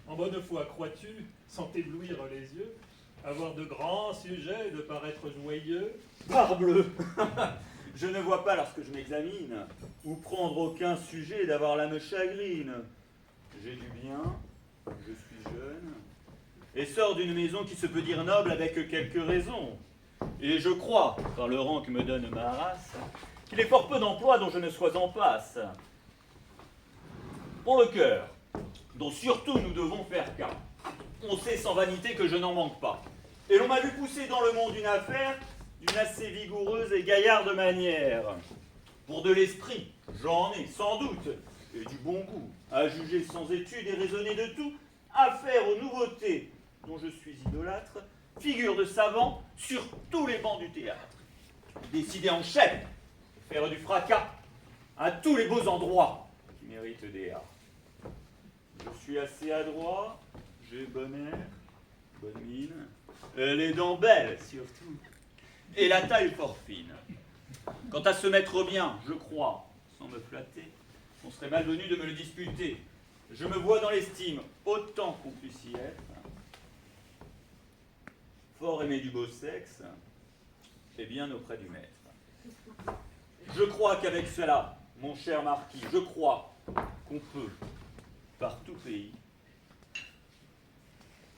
En bonne foi, crois-tu, sans t'éblouir les yeux, avoir de grands sujets et de paraître joyeux? Parbleu! Je ne vois pas lorsque je m'examine, ou prendre aucun sujet d'avoir l'âme chagrine. J'ai du bien, je suis jeune, et sors d'une maison qui se peut dire noble avec quelques raisons. Et je crois, par le rang que me donne ma race, qu'il est fort peu d'emplois dont je ne sois en passe. Pour le cœur, dont surtout nous devons faire cas, on sait sans vanité que je n'en manque pas. Et l'on m'a vu pousser dans le monde une affaire d'une assez vigoureuse et gaillarde manière. Pour de l'esprit, j'en ai sans doute, et du bon goût, à juger sans étude et raisonner de tout, à faire aux nouveautés dont je suis idolâtre, figure de savant sur tous les bancs du théâtre. Décider en chef, faire du fracas à tous les beaux endroits qui méritent des arts. Je suis assez adroit, j'ai bon air, bonne mine, les dents belles surtout, et la taille fort fine. Quant à se mettre bien, je crois, sans me flatter, on serait malvenu de me le disputer. Je me vois dans l'estime autant qu'on puisse y être. Fort aimé du beau sexe, et bien auprès du maître. Je crois qu'avec cela, mon cher marquis, je crois qu'on peut, par tout pays,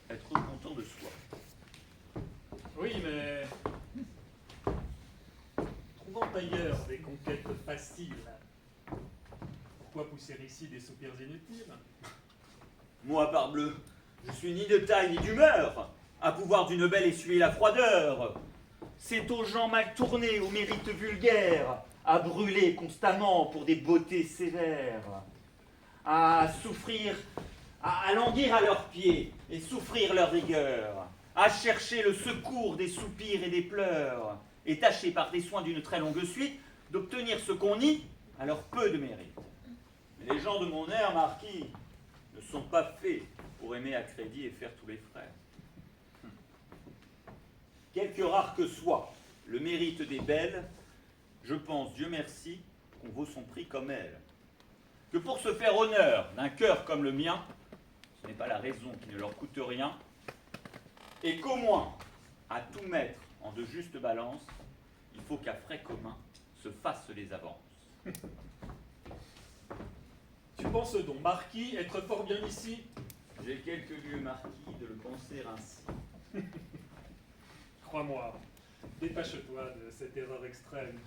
être content de soi. Oui, mais trouvant ailleurs des conquêtes faciles, pourquoi pousser ici des soupirs inutiles? Moi, parbleu, je suis ni de taille ni d'humeur à pouvoir d'une belle essuyer la froideur. C'est aux gens mal tournés, aux mérites vulgaires, à brûler constamment pour des beautés sévères, à souffrir, à languir à leurs pieds et souffrir leur rigueur, à chercher le secours des soupirs et des pleurs, et tâcher par des soins d'une très longue suite d'obtenir ce qu'on nie à leur peu de mérite. Mais les gens de mon air, marquis, ne sont pas faits pour aimer à crédit et faire tous les frais. Quelque rare que soit le mérite des belles, je pense, Dieu merci, qu'on vaut son prix comme elles. Que pour se faire honneur d'un cœur comme le mien, ce n'est pas la raison qui ne leur coûte rien, et qu'au moins, à tout mettre en de justes balances, il faut qu'à frais communs se fassent les avances. Tu penses donc, marquis, être fort bien ici? J'ai quelques lieux, marquis, de le penser ainsi. Crois-moi, détache-toi de cette erreur extrême.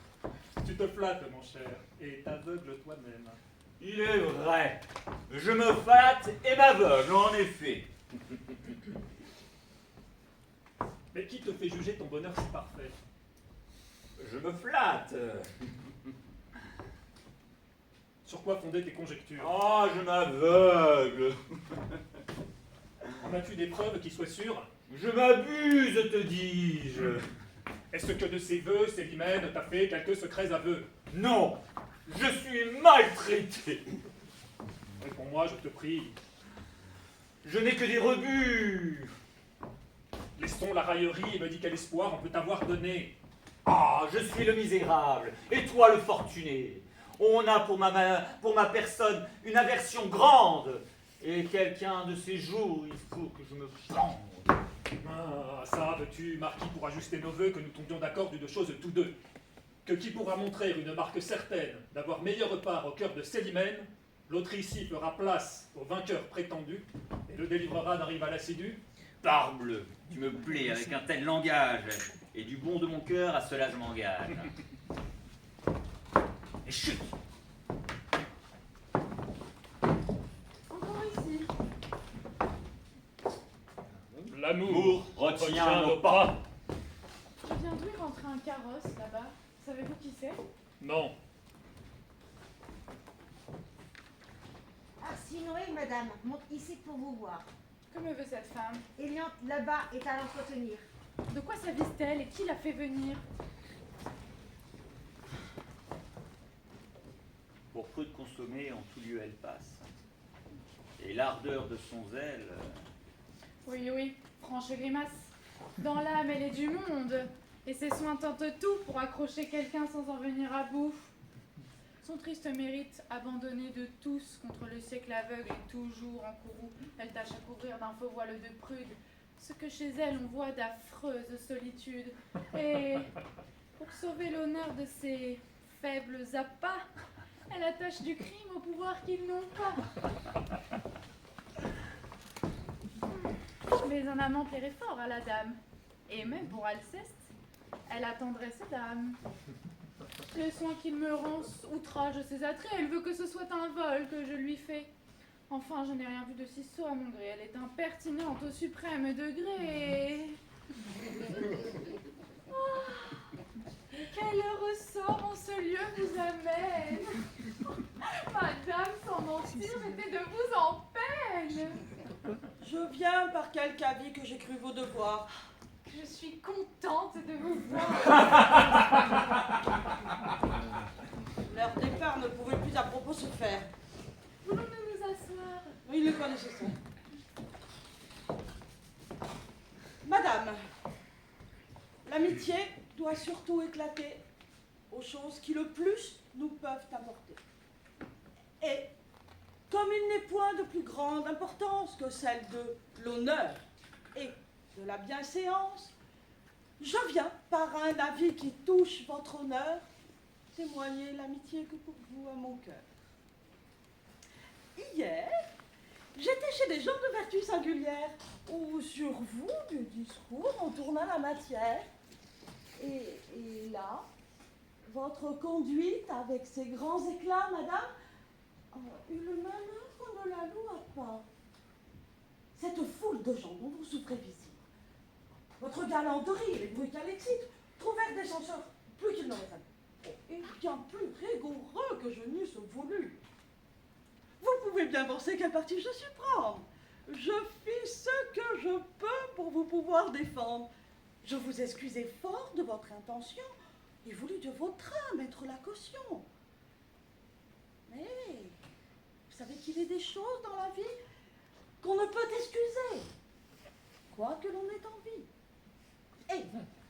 Tu te flattes, mon cher, et t'aveugles toi-même. Il est vrai, je me flatte et m'aveugle, en effet. Mais qui te fait juger ton bonheur si parfait? Je me flatte. Sur quoi fonder tes conjectures? Oh, je m'aveugle. En as-tu des preuves qui soient sûres? Je m'abuse, te dis-je. Est-ce que de ces vœux, Célimène t'a fait quelques secrets aveux? Non, je suis maltraité. Réponds-moi, je te prie. Je n'ai que des rebuts. Laissons la raillerie et me dis quel espoir on peut t'avoir donné. Ah, je suis le misérable, et toi le fortuné. On a pour ma personne une aversion grande, et quelqu'un de ces jours, il faut que je me pende. Ah, ça, veux-tu, marquis, pour ajuster nos vœux, que nous tombions d'accord d'une chose tous deux. Que qui pourra montrer une marque certaine d'avoir meilleure part au cœur de Célimène, l'autre ici fera place au vainqueur prétendu, et le délivrera d'un rival assidu. Parbleu, tu me plais avec un tel langage, et du bon de mon cœur, à cela je m'engage. Et chut! Encore ici. L'amour retient nos pas. Je viens d'où est rentré un carrosse là-bas. Savez-vous qui c'est? Non. Ah, si Noé, madame, monte ici pour vous voir. Que me veut cette femme? Eliante, là-bas, est à l'entretenir. De quoi s'avise-t-elle et qui l'a fait venir? Pour peu de consommer, en tout lieu elle passe. Et l'ardeur de son zèle... Oui, oui, franche grimace. Dans l'âme, elle est du monde. Et ses soins tentent tout pour accrocher quelqu'un sans en venir à bout. Son triste mérite, abandonné de tous contre le siècle aveugle et toujours en courroux, elle tâche à couvrir d'un faux voile de prude ce que chez elle on voit d'affreuse solitude. Et pour sauver l'honneur de ses faibles appâts, elle attache du crime au pouvoir qu'ils n'ont pas. Mais un amant plairait fort à la dame, et même pour Alceste, elle attendrait ses dames. Le soin qu'il me rend outrage ses attraits, elle veut que ce soit un vol que je lui fais. Enfin, je n'ai rien vu de si sot à mon gré, elle est impertinente au suprême degré. Oh, quel ressort en ce lieu vous amène. Madame, sans mentir, j'étais de vous en peine. Je viens par quelque avis que j'ai cru vos devoirs. Je suis contente de vous voir. Leur départ ne pouvait plus à propos se faire. Voulons-nous nous asseoir? Il n'est pas nécessaire. Madame, l'amitié doit surtout éclater aux choses qui le plus nous peuvent apporter. Et comme il n'est point de plus grande importance que celle de l'honneur et de la bienséance, je viens, par un avis qui touche votre honneur, témoigner l'amitié que pour vous a mon cœur. Hier, j'étais chez des gens de vertu singulière, où sur vous, du discours, on tourna la matière. Et là, votre conduite, avec ses grands éclats, madame, eut le malheur qu'on ne la loua pas. Cette foule de gens dont vous souffrez visible, votre galanterie et les bruits qu'elle excite trouvèrent des censeurs plus qu'ils n'auraient fallu. Et bien plus rigoureux que je n'eusse voulu. Vous pouvez bien penser quel parti je suis prendre. Je fis ce que je peux pour vous pouvoir défendre. Je vous excusai fort de votre intention et voulus de votre âme être la caution. Mais vous savez qu'il est des choses dans la vie qu'on ne peut excuser, quoi que l'on ait envie. Et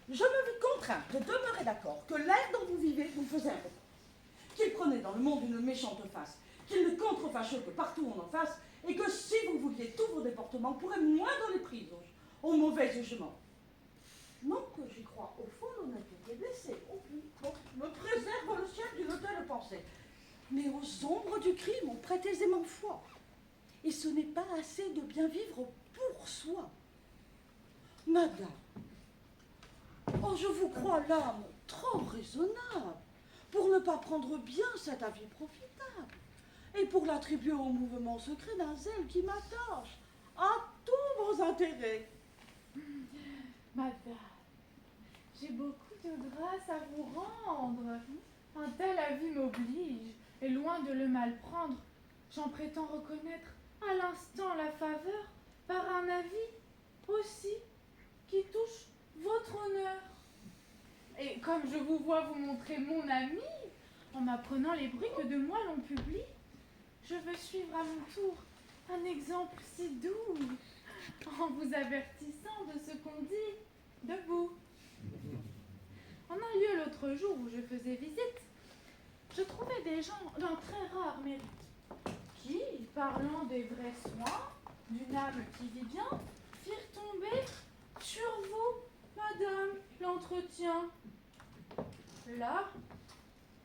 je me vis contrainte de demeurer d'accord que l'air dont vous vivez vous faisait un peu, qu'il prenait dans le monde une méchante face, qu'il ne contrefâchait que partout où on en fasse, et que si vous vouliez, tous vos déportements pourraient moindre les prises au mauvais jugement. Non que j'y crois au fond l'honnêteté blessée, au plus, bon, me préserve le ciel d'une telle pensée. Mais aux ombres du crime, on prête aisément foi. Et ce n'est pas assez de bien vivre pour soi. Madame, oh, je vous crois l'âme trop raisonnable pour ne pas prendre bien cet avis profitable et pour l'attribuer au mouvement secret d'un zèle qui m'attache à tous vos intérêts. Madame, j'ai beaucoup de grâce à vous rendre. Un tel avis m'oblige, et loin de le mal prendre, j'en prétends reconnaître à l'instant la faveur par un avis aussi qui touche votre honneur. Et comme je vous vois vous montrer mon ami, en m'apprenant les bruits que de moi l'on publie, je veux suivre à mon tour un exemple si doux, en vous avertissant de ce qu'on dit debout. En un lieu l'autre jour où je faisais visite, je trouvais des gens d'un très rare mérite, qui, parlant des vrais soins, d'une âme qui vit bien, firent tomber sur vous, madame, l'entretien. Là,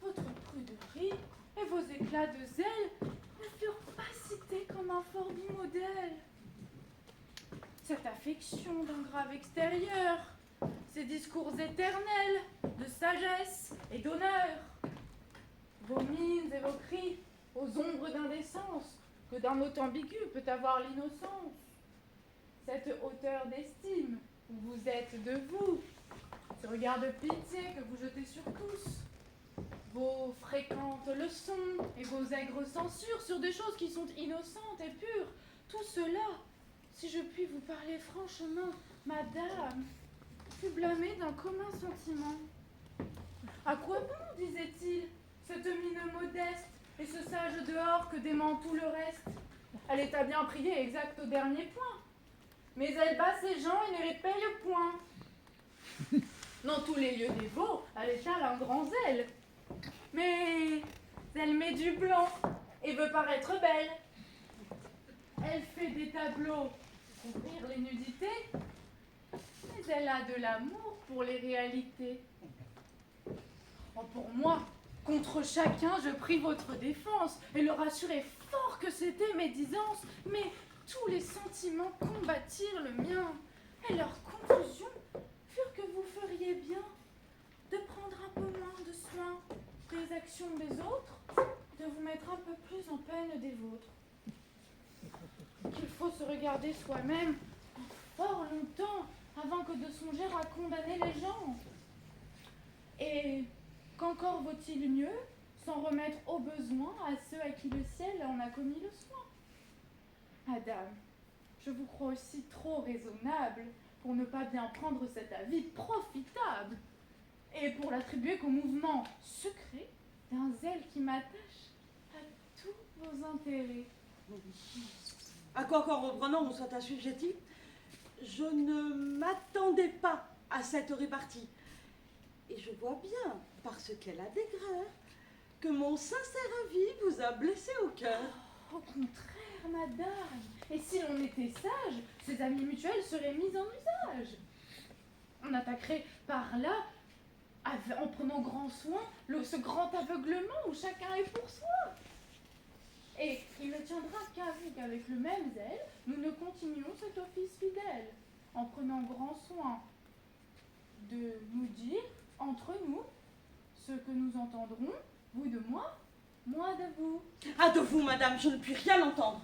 votre pruderie et vos éclats de zèle ne furent pas cités comme un fort doux modèle. Cette affection d'un grave extérieur, ces discours éternels de sagesse et d'honneur, vos mines et vos cris aux ombres d'indécence que d'un mot ambigu peut avoir l'innocence, cette hauteur d'estime où vous êtes de vous, ce regard de pitié que vous jetez sur tous, vos fréquentes leçons et vos aigres censures sur des choses qui sont innocentes et pures, tout cela, si je puis vous parler franchement, madame, fut blâmé d'un commun sentiment. À quoi bon, disait-il, cette mine modeste et ce sage dehors que dément tout le reste? Elle est à bien prier exact au dernier point, mais elle bat ses gens et ne les paye point. Dans tous les lieux dévots, elle étale un grand zèle, mais elle met du blanc et veut paraître belle. Elle fait des tableaux pour couvrir les nudités, mais elle a de l'amour pour les réalités. Oh, pour moi, contre chacun, je prie votre défense et leur assurai fort que c'était médisance, mais tous les sentiments combattirent le mien, et leur conclusion furent que vous feriez bien de prendre un peu moins de soin des actions des autres, de vous mettre un peu plus en peine des vôtres. Qu'il faut se regarder soi-même fort longtemps avant que de songer à condamner les gens. Et qu'encore vaut-il mieux s'en remettre aux besoins à ceux à qui le ciel en a commis le soin. Madame, je vous crois aussi trop raisonnable pour ne pas bien prendre cet avis profitable et pour l'attribuer qu'au mouvement secret d'un zèle qui m'attache à tous vos intérêts. À quoi qu'en reprenant on soit assujetti, je ne m'attendais pas à cette répartie. Et je vois bien, parce qu'elle a d'aigreur, que mon sincère avis vous a blessé au cœur. Au contraire, madame. Et si l'on était sage, ces amis mutuels seraient mis en usage. On attaquerait par là, en prenant grand soin, ce grand aveuglement où chacun est pour soi. Et il ne tiendra qu'à vous qu'avec le même zèle, nous ne continuons cet office fidèle, en prenant grand soin de nous dire, entre nous, ce que nous entendrons, vous de moi de vous. Ah, de vous, madame, je ne puis rien entendre.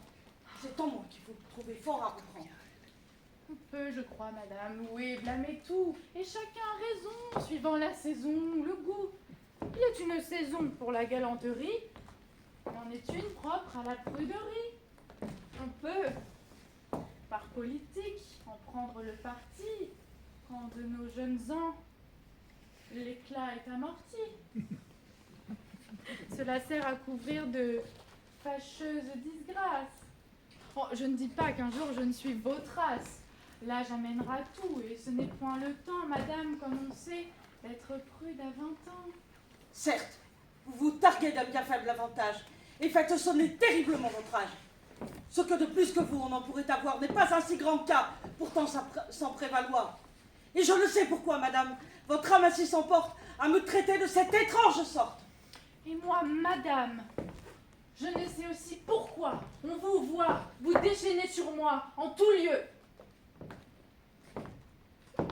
C'est en moi qu'il faut trouver fort à reprendre. On peut, je crois, madame, louer, blâmer tout, et chacun a raison, suivant la saison, le goût. Il est une saison pour la galanterie, il en est une propre à la pruderie. On peut, par politique, en prendre le parti, quand de nos jeunes ans, l'éclat est amorti. Cela sert à couvrir de fâcheuses disgrâces. Oh, je ne dis pas qu'un jour je ne suive vos traces. L'âge amènera tout, et ce n'est point le temps, madame, comme on sait, d'être prude à 20 ans. Certes, vous vous targuez d'un bien faible avantage et faites sonner terriblement votre âge. Ce que de plus que vous on en pourrait avoir n'est pas un si grand cas, pourtant sans prévaloir. Et je le sais pourquoi, madame, votre âme ainsi s'emporte à me traiter de cette étrange sorte. Et moi, madame, je ne sais aussi pourquoi on vous voit vous déchaîner sur moi en tout lieu.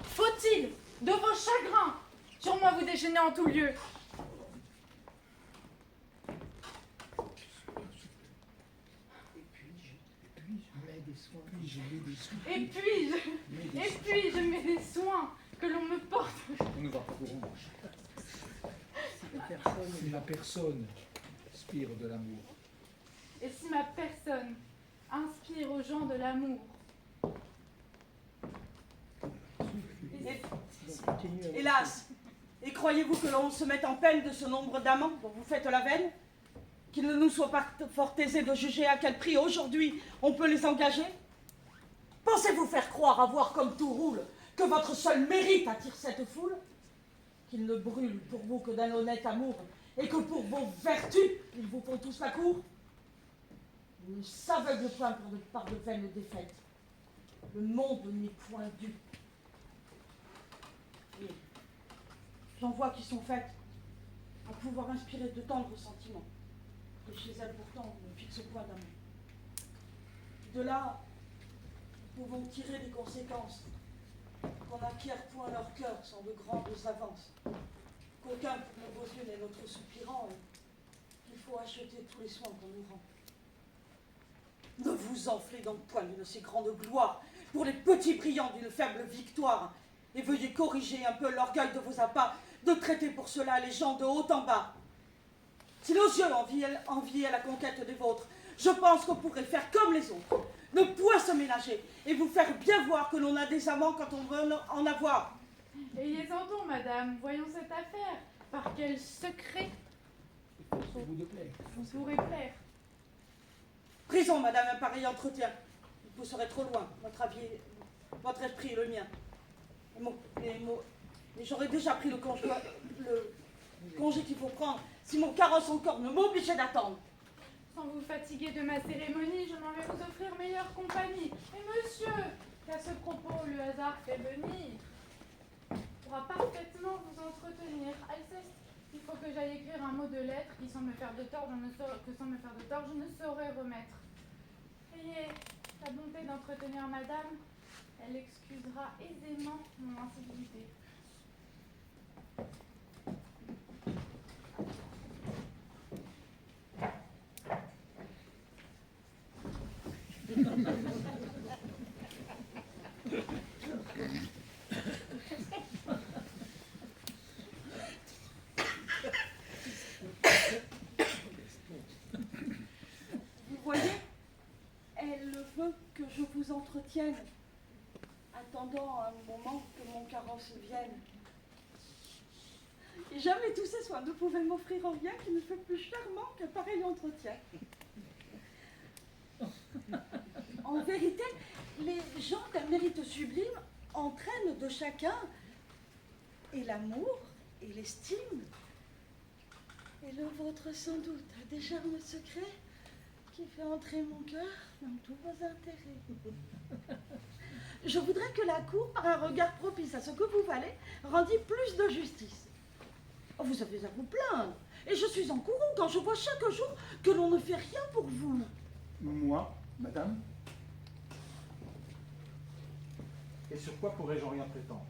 Faut-il, de vos chagrins, sur moi vous déchaîner en tout lieu? Et puis je mets des soins que l'on me porte. On ne va pas vous rendre. Si ma personne inspire de l'amour. Et si ma personne inspire aux gens de l'amour. Hélas, et croyez-vous que l'on se mette en peine de ce nombre d'amants dont vous faites la veine? Qu'il ne nous soit pas fort aisé de juger à quel prix aujourd'hui on peut les engager? Pensez-vous faire croire à voir comme tout roule que votre seul mérite attire cette foule? Qu'ils ne brûlent pour vous que d'un honnête amour et que pour vos vertus ils vous font tous la cour? Ils ne s'aveuglent point par de vaines défaites. Le monde n'est point dû. Et j'en vois qui sont faites à pouvoir inspirer de tendres sentiments. Et chez elles pourtant ne fixe point d'amour. De là, nous pouvons tirer des conséquences qu'on n'acquiert point leur cœur sans de grandes avances, qu'aucun pour nos beaux yeux n'est notre soupirant, et qu'il faut acheter tous les soins qu'on nous rend. Ne vous enflez donc point d'une si grande gloire pour les petits brillants d'une faible victoire, et veuillez corriger un peu l'orgueil de vos appâts de traiter pour cela les gens de haut en bas. Si nos yeux enviaient la conquête des vôtres, je pense qu'on pourrait faire comme les autres, ne point se ménager et vous faire bien voir que l'on a des amants quand on veut en avoir. Ayez-en donc, madame, voyons cette affaire. Par quel secret vous pourrez plaire? Prison, madame, un pareil entretien. Vous serez trop loin, votre esprit et le mien. Et j'aurais déjà pris le congé qu'il faut prendre si mon carrosse encore ne m'obligeait d'attendre. Sans vous fatiguer de ma cérémonie, je m'en vais vous offrir meilleure compagnie. Et monsieur, qu'à ce propos le hasard fait venir, pourra parfaitement vous entretenir. Alceste, il faut que j'aille écrire un mot de lettre qui, sans me faire de tort, je ne saurais remettre. Ayez la bonté d'entretenir madame, elle excusera aisément mon incivilité. Vous voyez, elle veut que je vous entretienne, attendant un moment que mon carrosse vienne. Et jamais tous ces soins ne pouvaient m'offrir en rien qui ne fait plus charmant qu'un pareil entretien. En vérité, les gens d'un mérite sublime entraînent de chacun et l'amour et l'estime. Et le vôtre sans doute a des charmes secrets qui fait entrer mon cœur dans tous vos intérêts. Je voudrais que la cour, par un regard propice à ce que vous valez, rendît plus de justice. Vous avez à vous plaindre, et je suis en courroux quand je vois chaque jour que l'on ne fait rien pour vous. Moi, madame? Et sur quoi pourrais-je rien prétendre?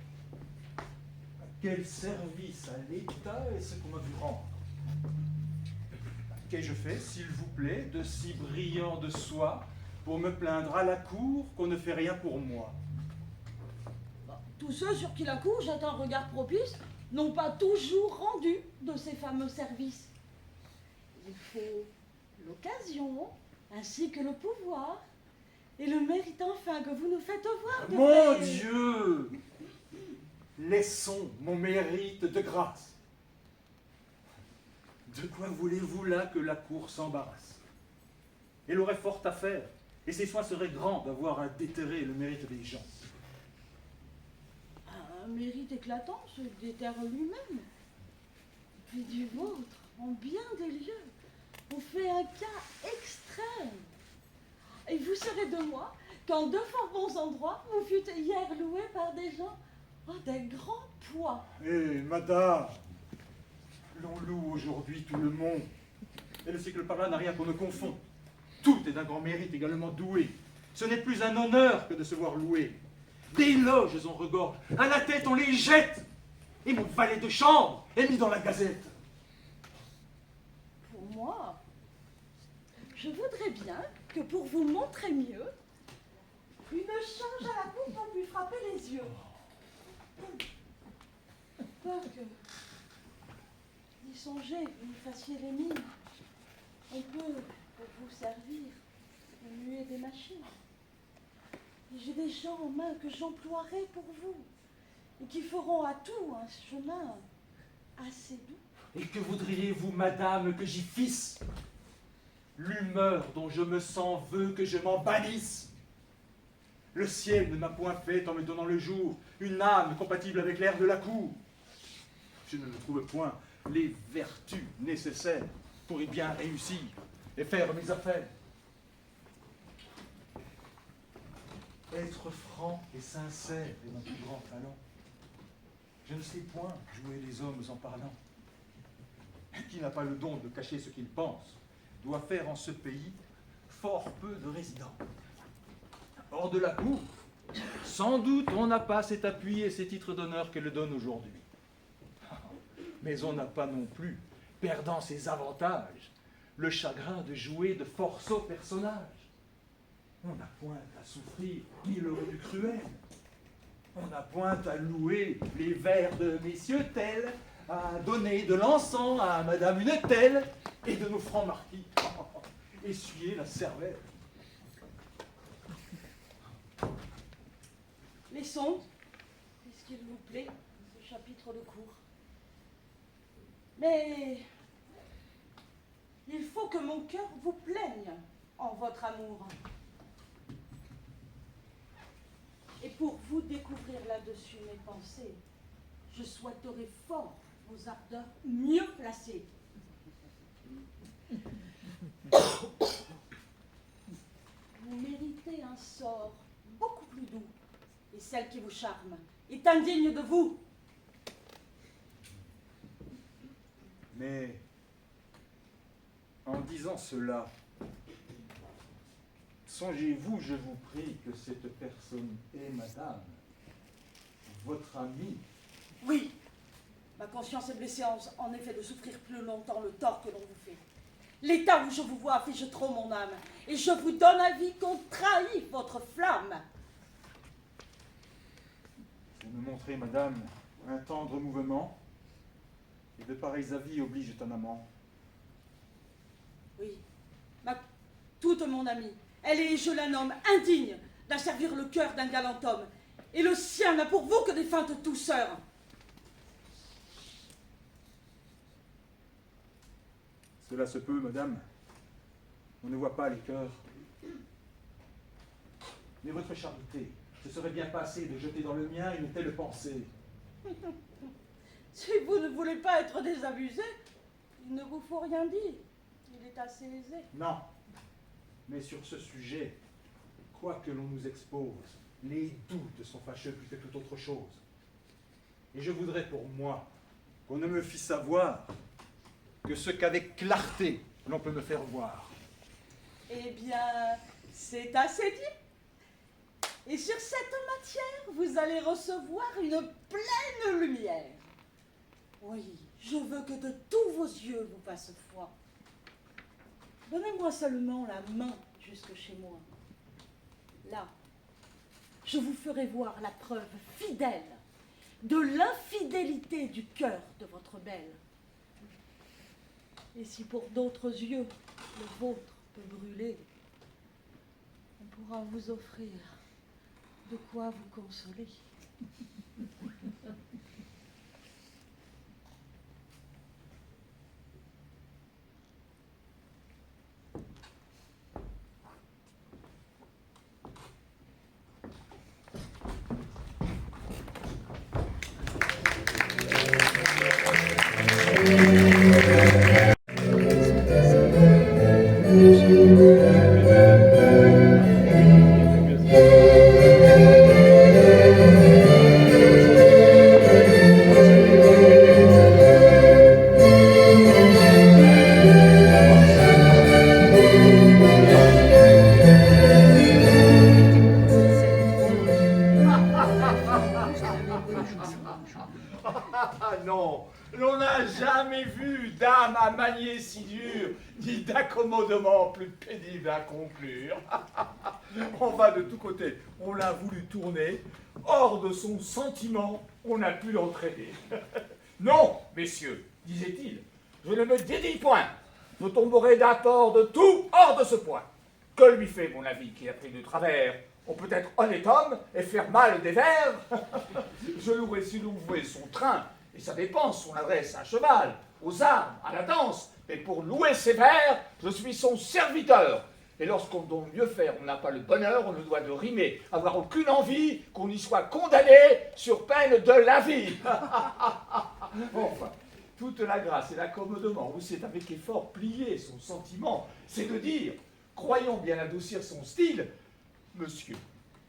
À quel service à l'État est-ce qu'on m'a vu rendre? Qu'ai-je fait, s'il vous plaît, de si brillant de soi pour me plaindre à la cour qu'on ne fait rien pour moi? tous ceux sur qui la cour jette un regard propice n'ont pas toujours rendu de ces fameux services. Il faut l'occasion, ainsi que le pouvoir, et le mérite enfin que vous nous faites voir de Mon vrai. Dieu! Laissons mon mérite de grâce. De quoi voulez-vous là que la cour s'embarrasse? Elle aurait fort à faire, et ses soins seraient grands d'avoir à déterrer le mérite des gens. Un mérite éclatant se déterre lui-même. Puis du vôtre, en bien des lieux, on fait un cas extrême. Et vous serez de moi qu'en de fort bons endroits, vous fûtes hier loué par des gens d'un grand poids. Eh, madame, l'on loue aujourd'hui tout le monde. Et le siècle par là n'a rien qu'on ne confond. Tout est d'un grand mérite également doué. Ce n'est plus un honneur que de se voir loué. Des loges on regorge, à la tête on les jette. Et mon valet de chambre est mis dans la gazette. Pour moi, je voudrais bien que pour vous montrer mieux, une charge à la coupe en lui frapper les yeux. Peur que, d'y songer, vous me fassiez les mines. On peut, pour vous servir, muer des machines. Et j'ai des gens en main que j'emploierai pour vous, et qui feront à tout un chemin assez doux. Et que voudriez-vous, madame, que j'y fisse? L'humeur dont je me sens veut que je m'en bannisse. Le ciel ne m'a point fait, en me donnant le jour, une âme compatible avec l'air de la cour. Je ne trouve point les vertus nécessaires pour y bien réussir et faire mes affaires. Être franc et sincère est mon plus grand talent. Je ne sais point jouer les hommes en parlant. Qui n'a pas le don de cacher ce qu'il pense doit faire en ce pays fort peu de résidents. Hors de la cour, sans doute on n'a pas cet appui et ces titres d'honneur qu'elle donne aujourd'hui. Mais on n'a pas non plus, perdant ses avantages, le chagrin de jouer de fort sots personnages. On n'a point à souffrir ni le du cruel. On n'a point à louer les vers de messieurs tels, à donner de l'encens à madame une telle, et de nos francs marquis, essuyer la cervelle. Laissons, puisqu'il vous plaît, ce chapitre de cour. Mais il faut que mon cœur vous plaigne en votre amour. Et pour vous découvrir là-dessus mes pensées, je souhaiterais fort vos ardeurs mieux placées. Vous méritez un sort beaucoup plus doux, et celle qui vous charme est indigne de vous. Mais en disant cela, songez-vous, je vous prie, que cette personne est, madame, votre amie? Oui, ma conscience est blessée en effet de souffrir plus longtemps le tort que l'on vous fait. L'état où je vous vois affiche trop mon âme, et je vous donne avis qu'on trahit votre flamme. Vous me montrez, madame, un tendre mouvement, et de pareils avis obligent un amant. Oui, toute mon amie, elle est, je la nomme, indigne d'asservir le cœur d'un galant homme, et le sien n'a pour vous que des feintes douceurs. Cela se peut, madame. On ne voit pas les cœurs. Mais votre charité, ce serait bien passé de jeter dans le mien une telle pensée. Si vous ne voulez pas être désabusé, il ne vous faut rien dire. Il est assez aisé. Non. Mais sur ce sujet, quoi que l'on nous expose, les doutes sont fâcheux plus que toute autre chose. Et je voudrais pour moi qu'on ne me fît savoir que ce qu'avec clarté l'on peut me faire voir. Eh bien, c'est assez dit. Et sur cette matière, vous allez recevoir une pleine lumière. Oui, je veux que de tous vos yeux vous fasse foi. Donnez-moi seulement la main jusque chez moi. Là, je vous ferai voir la preuve fidèle de l'infidélité du cœur de votre belle. Et si pour d'autres yeux, le vôtre peut brûler, on pourra vous offrir de quoi vous consoler. Non, l'on n'a jamais vu dame à manier si dur, ni d'accommodement plus pénible à conclure. On va de tous côtés, on l'a voulu tourner, hors de son sentiment, on a pu l'entraîner. Non, messieurs, disait-il, je ne me dédie point, je tomberai d'apport de tout hors de ce point. Que lui fait mon avis qui a pris de travers? On peut être honnête homme et faire mal des vers. Je louerai si louer son train et sa dépense, son adresse à cheval, aux armes, à la danse. Mais pour louer ses vers, je suis son serviteur. Et lorsqu'on doit mieux faire, on n'a pas le bonheur, on ne doit de rimer, avoir aucune envie qu'on y soit condamné sur peine de la vie. Enfin, toute la grâce et l'accommodement où c'est avec effort plié son sentiment, c'est de dire, croyons bien adoucir son style, monsieur,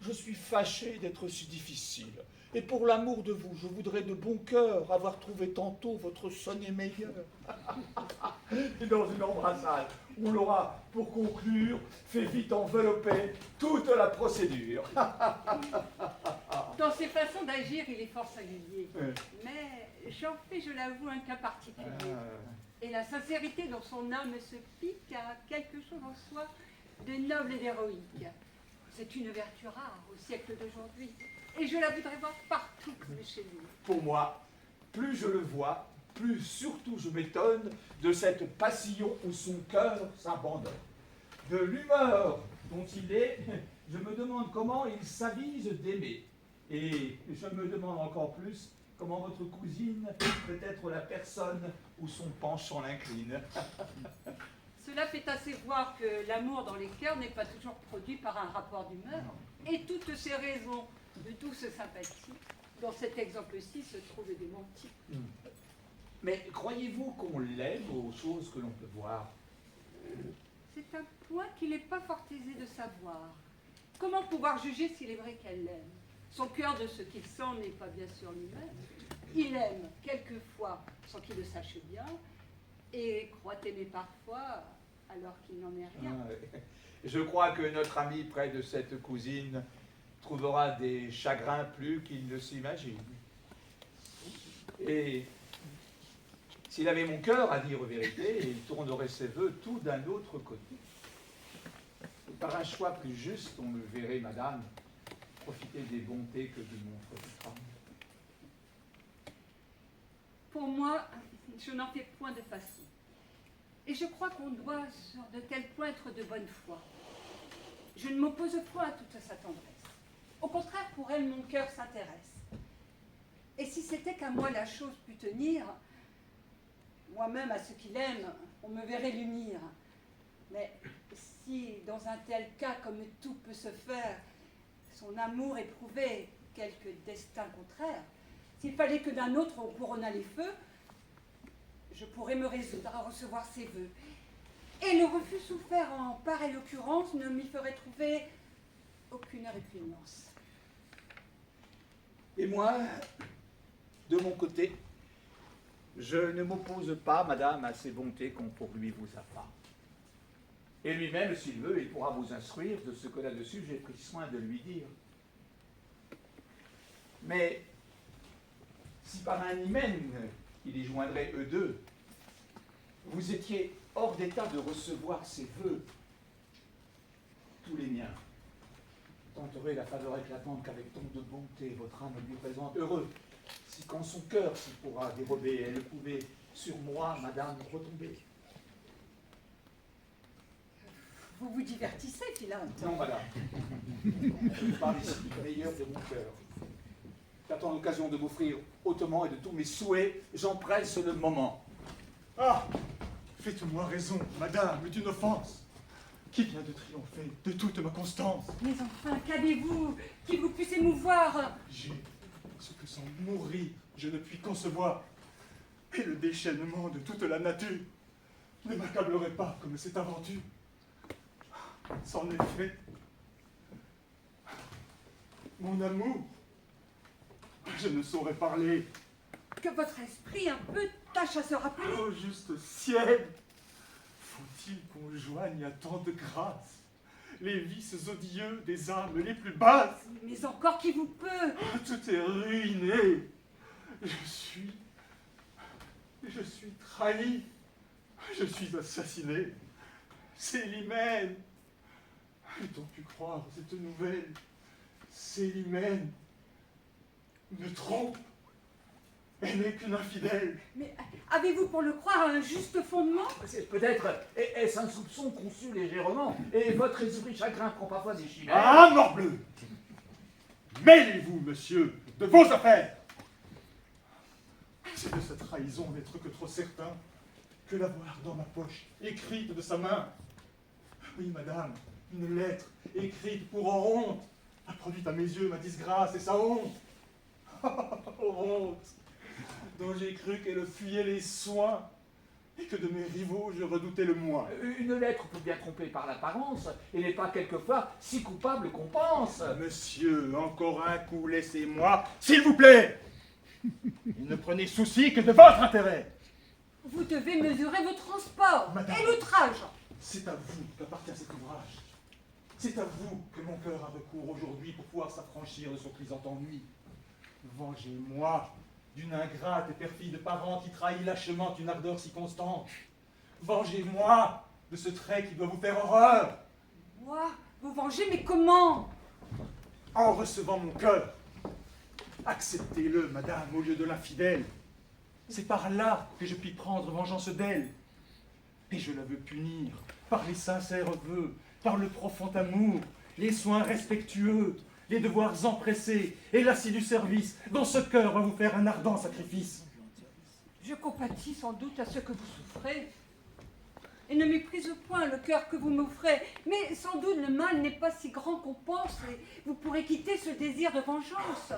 je suis fâché d'être si difficile, et pour l'amour de vous, je voudrais de bon cœur avoir trouvé tantôt votre sonnet meilleur. Et dans une embrassade, on l'aura, pour conclure, fait vite envelopper toute la procédure. Dans ses façons d'agir, il est fort singulier. Mais j'en fais, je l'avoue, un cas particulier. Et la sincérité dont son âme se pique a quelque chose en soi de noble et d'héroïque. C'est une vertu rare au siècle d'aujourd'hui. Et je la voudrais voir partout comme chez nous. Pour moi, plus je le vois, plus surtout je m'étonne de cette passion où son cœur s'abandonne. De l'humeur dont il est, je me demande comment il s'avise d'aimer. Et je me demande encore plus comment votre cousine peut être la personne où son penchant l'incline. Cela fait assez voir que l'amour dans les cœurs n'est pas toujours produit par un rapport d'humeur. Et toutes ces raisons de douce sympathie, dans cet exemple-ci, se trouvent démenties. Mais croyez-vous qu'on l'aime aux choses que l'on peut voir? C'est un point qu'il n'est pas fort aisé de savoir. Comment pouvoir juger s'il est vrai qu'elle l'aime? Son cœur de ce qu'il sent n'est pas bien sûr lui-même. Il aime quelquefois sans qu'il le sache bien, et croit aimer parfois alors qu'il n'en est rien. Je crois que notre ami près de cette cousine trouvera des chagrins plus qu'il ne s'imagine. Et s'il avait mon cœur à dire vérité, il tournerait ses voeux tout d'un autre côté. Et par un choix plus juste, on le verrait, madame, profiter des bontés que lui montre votre femme. Pour moi, je n'en fais point de façon. Et je crois qu'on doit, sur de tels points, être de bonne foi. Je ne m'oppose point à toute sa tendresse. Au contraire, pour elle, mon cœur s'intéresse. Et si c'était qu'à moi la chose pût tenir, moi-même à ce qu'il aime, on me verrait l'unir. Mais si, dans un tel cas, comme tout peut se faire, son amour éprouvait quelque destin contraire, s'il fallait que d'un autre on couronnât les feux, je pourrais me résoudre à recevoir ses vœux. Et le refus souffert en pareille occurrence ne m'y ferait trouver aucune répugnance. Et moi, de mon côté, je ne m'oppose pas, madame, à ces bontés qu'on pour lui vous affare. Et lui-même, s'il veut, il pourra vous instruire de ce que là-dessus j'ai pris soin de lui dire. Mais si par un hymen qui les joindrait eux deux, vous étiez hors d'état de recevoir ses vœux, tous les miens, tenterai la faveur éclatante qu'avec tant de bonté votre âme lui présente. Heureux, si quand son cœur s'y pourra dérober, elle pouvait sur moi, madame, retomber. Vous vous divertissez, Philinte? Non, madame. Je parle ici du meilleur de mon cœur. J'attends l'occasion de m'offrir hautement et de tous mes souhaits, j'empresse le moment. Ah, faites-moi raison, madame, est une offense qui vient de triompher de toute ma constance. Mais enfin, qu'avez-vous qui vous puisse émouvoir? J'ai ce que sans mourir je ne puis concevoir. Et le déchaînement de toute la nature ne m'accablerait pas comme cette aventure. C'en est fait. Mon amour, je ne saurais parler. Que votre esprit un peu tâche à se rappeler. Oh, juste ciel! Faut-il qu'on joigne à tant de grâce les vices odieux des âmes les plus basses? Mais encore qui vous peut? Tout est ruiné. Je suis trahi. Je suis assassiné. Célimène! Eût-on pu croire cette nouvelle? Célimène me trompe. Elle n'est qu'une infidèle. Mais avez-vous pour le croire un juste fondement? Peut-être est-ce un soupçon conçu légèrement, et votre esprit chagrin prend parfois des chimères. Ah, morbleu! Mêlez-vous, monsieur, de vos affaires! C'est de cette trahison n'être que trop certain que l'avoir dans ma poche, écrite de sa main. Oui, madame, une lettre écrite pour honte a produit à mes yeux ma disgrâce et sa honte. Honte dont j'ai cru qu'elle fuyait les soins et que de mes rivaux je redoutais le moins. Une lettre peut bien tromper par l'apparence et n'est pas quelquefois si coupable qu'on pense. Monsieur, encore un coup, laissez-moi, s'il vous plaît. Et ne prenez souci que de votre intérêt. Vous devez mesurer vos transports Madame. et l'outrage. C'est à vous qu'appartient cet ouvrage. C'est à vous que mon cœur a recours aujourd'hui pour pouvoir s'affranchir de son grisant ennui. Vengez-moi d'une ingrate et perfide parente qui trahit lâchement une ardeur si constante. Vengez-moi de ce trait qui doit vous faire horreur. Moi, vous venger, mais comment? En recevant mon cœur. Acceptez-le, madame, au lieu de l'infidèle. C'est par là que je puis prendre vengeance d'elle. Et je la veux punir par les sincères vœux, par le profond amour, les soins respectueux, les devoirs empressés et l'assidu service dont ce cœur va vous faire un ardent sacrifice. Je compatis sans doute à ce que vous souffrez. Et ne méprise point le cœur que vous m'offrez. Mais sans doute le mal n'est pas si grand qu'on pense et vous pourrez quitter ce désir de vengeance.